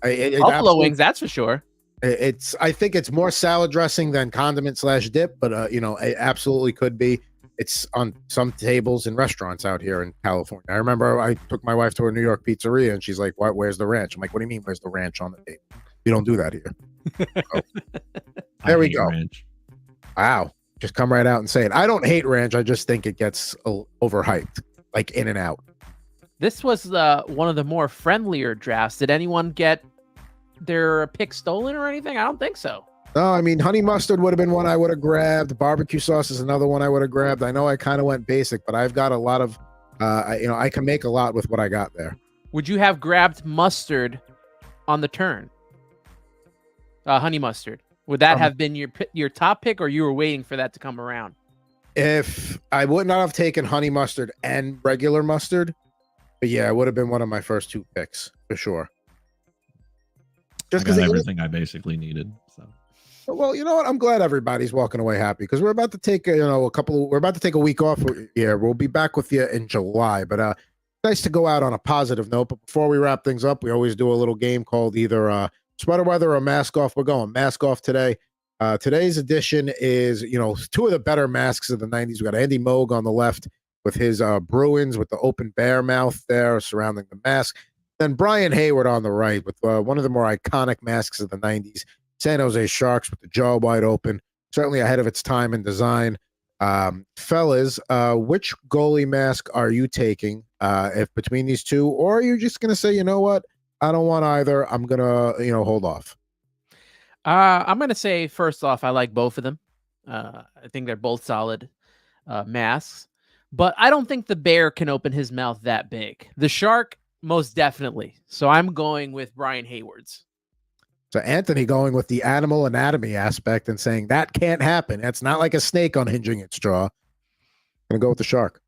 Buffalo wings, that's for sure. I think it's more salad dressing than condiment / dip, but it absolutely could be. It's on some tables in restaurants out here in California. I remember I took my wife to a New York pizzeria and she's like, "What? Where's the ranch?" I'm like, "What do you mean? Where's the ranch on the table? We don't do that here." So, there we go. Ranch. Wow. Just come right out and say it. I don't hate ranch. I just think it gets overhyped, like in and out. This was one of the more friendlier drafts. Did anyone get their pick stolen or anything? I don't think so. No, I mean, honey mustard would have been one I would have grabbed. Barbecue sauce is another one I would have grabbed. I know I kind of went basic, but I've got a lot of, I can make a lot with what I got there. Would you have grabbed mustard on the turn? Honey mustard. Would that have been your top pick, or you were waiting for that to come around? If I would not have taken honey mustard and regular mustard, but yeah, it would have been one of my first two picks for sure. Just because everything I basically needed. So, well, you know what? I'm glad everybody's walking away happy because we're about to take we're about to take a week off here. We'll be back with you in July, but nice to go out on a positive note. But before we wrap things up, we always do a little game called either sweater weather or mask off. We're going mask off today. Today's edition is, two of the better masks of the 90s. We got Andy Moog on the left with his Bruins with the open bear mouth there surrounding the mask. Then Brian Hayward on the right with one of the more iconic masks of the 90s. San Jose Sharks with the jaw wide open. Certainly ahead of its time in design. Fellas, which goalie mask are you taking if between these two? Or are you just going to say, you know what? I don't want either. I'm going to, hold off. I'm going to say, first off, I like both of them. I think they're both solid masks. But I don't think the bear can open his mouth that big. The shark, most definitely. So I'm going with Brian Hayward's. So Anthony going with the animal anatomy aspect and saying that can't happen. It's not like a snake unhinging its jaw. I'm going to go with the shark.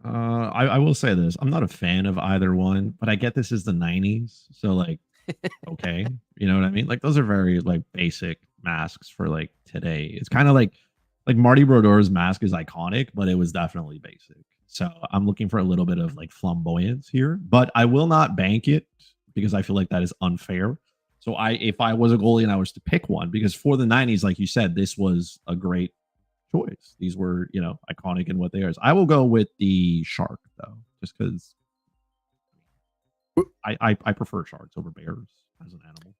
I will say this. I'm not a fan of either one, but I get this is the 90s. So like, okay. You know what I mean? Like those are very like basic masks for like today. It's kind of like Marty Brodeur's mask is iconic, but it was definitely basic. So I'm looking for a little bit of like flamboyance here, but I will not bank it because I feel like that is unfair. So if I was a goalie and I was to pick one, because for the 90s, like you said, this was a great choice. These were, iconic in what they are. I will go with the shark though, just because I prefer sharks over bears as an animal.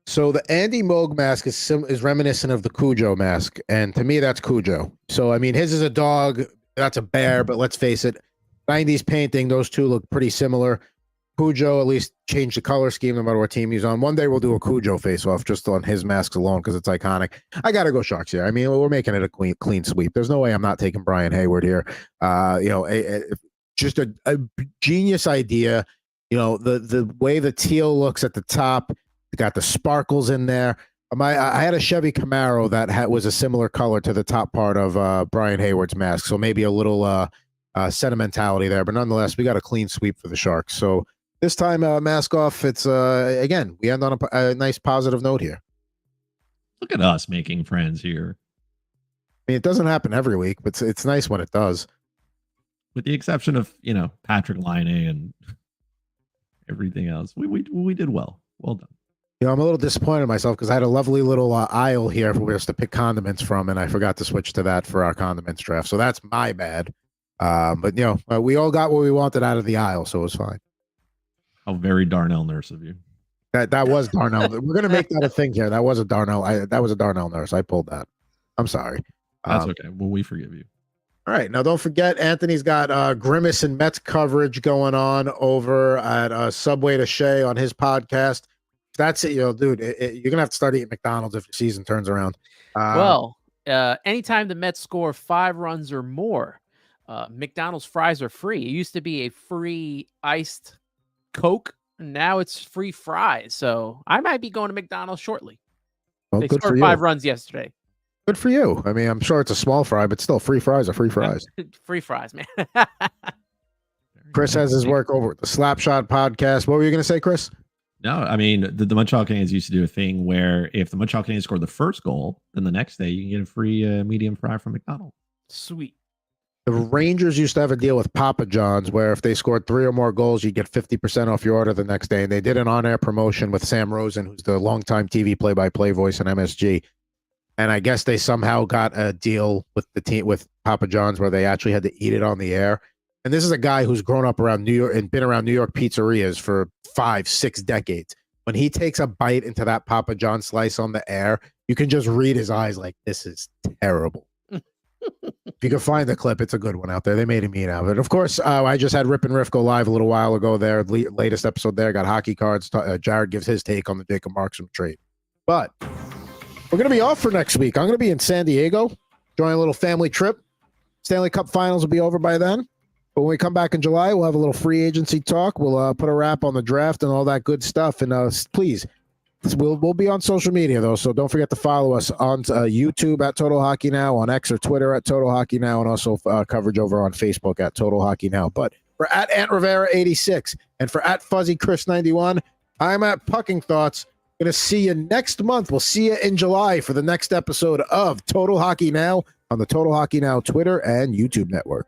So the Andy Moog mask is reminiscent of the Cujo mask, and to me, that's Cujo. So I mean, his is a dog, that's a bear, but let's face it, 90s painting, those two look pretty similar. Cujo at least changed the color scheme no matter what team he's on. One day we'll do a Cujo face-off just on his masks alone because it's iconic. I got to go Sharks here. I mean, we're making it a clean sweep. There's no way I'm not taking Brian Hayward here. Just a genius idea. The way the teal looks at the top, got the sparkles in there. I had a Chevy Camaro that was a similar color to the top part of Brian Hayward's mask, so maybe a little sentimentality there. But nonetheless, we got a clean sweep for the Sharks. So this time, mask off. It's again, we end on a nice positive note here. Look at us making friends here. I mean, it doesn't happen every week, but it's nice when it does. With the exception of Patrick Laine and everything else, we did well. Well done. I'm a little disappointed in myself because I had a lovely little aisle here for us to pick condiments from, and I forgot to switch to that for our condiments draft. So that's my bad. But we all got what we wanted out of the aisle, so it was fine. How very Darnell Nurse of you. That was Darnell. We're gonna make that a thing here. That was a Darnell. That was a Darnell Nurse. I pulled that. I'm sorry. That's okay. Well, we forgive you. All right. Now, don't forget, Anthony's got Grimace and Mets coverage going on over at Subway to Shea on his podcast. That's it, dude. You're gonna have to start eating McDonald's if your season turns around. Anytime the Mets score 5 runs or more, McDonald's fries are free. It used to be a free iced Coke, and now it's free fries. So I might be going to McDonald's shortly. Well, they good scored for 5 you. Good yesterday. Good for you. I mean, I'm sure it's a small fry, but still, free fries are free fries. Free fries, man. Chris has his work over at the Slapshot podcast. What were you going to say, Chris? No, I mean, the Montreal Canadiens used to do a thing where if the Montreal Canadiens scored the first goal, then the next day you can get a free medium fry from McDonald's. Sweet. The Rangers used to have a deal with Papa John's where if they scored 3 or more goals, you get 50% off your order the next day. And they did an on-air promotion with Sam Rosen, who's the longtime TV play-by-play voice in MSG. And I guess they somehow got a deal with the team with Papa John's where they actually had to eat it on the air. And this is a guy who's grown up around New York and been around New York pizzerias for 5-6 decades. When he takes a bite into that Papa John slice on the air, you can just read his eyes like, this is terrible. If you can find the clip, it's a good one out there. They made him eat out of it. Of course, I just had Rip and Riff go live a little while ago there. Latest episode there, got hockey cards. Jared gives his take on the Jacob Markstrom trade. But we're going to be off for next week. I'm going to be in San Diego, enjoying a little family trip. Stanley Cup Finals will be over by then. But when we come back in July, we'll have a little free agency talk. We'll put a wrap on the draft and all that good stuff. And please, we'll be on social media, though. So don't forget to follow us on YouTube at Total Hockey Now, on X or Twitter at Total Hockey Now, and also coverage over on Facebook at Total Hockey Now. But for at Ant Rivera 86 and for at Fuzzy Chris 91, I'm at Pucking Thoughts. Going to see you next month. We'll see you in July for the next episode of Total Hockey Now on the Total Hockey Now Twitter and YouTube network.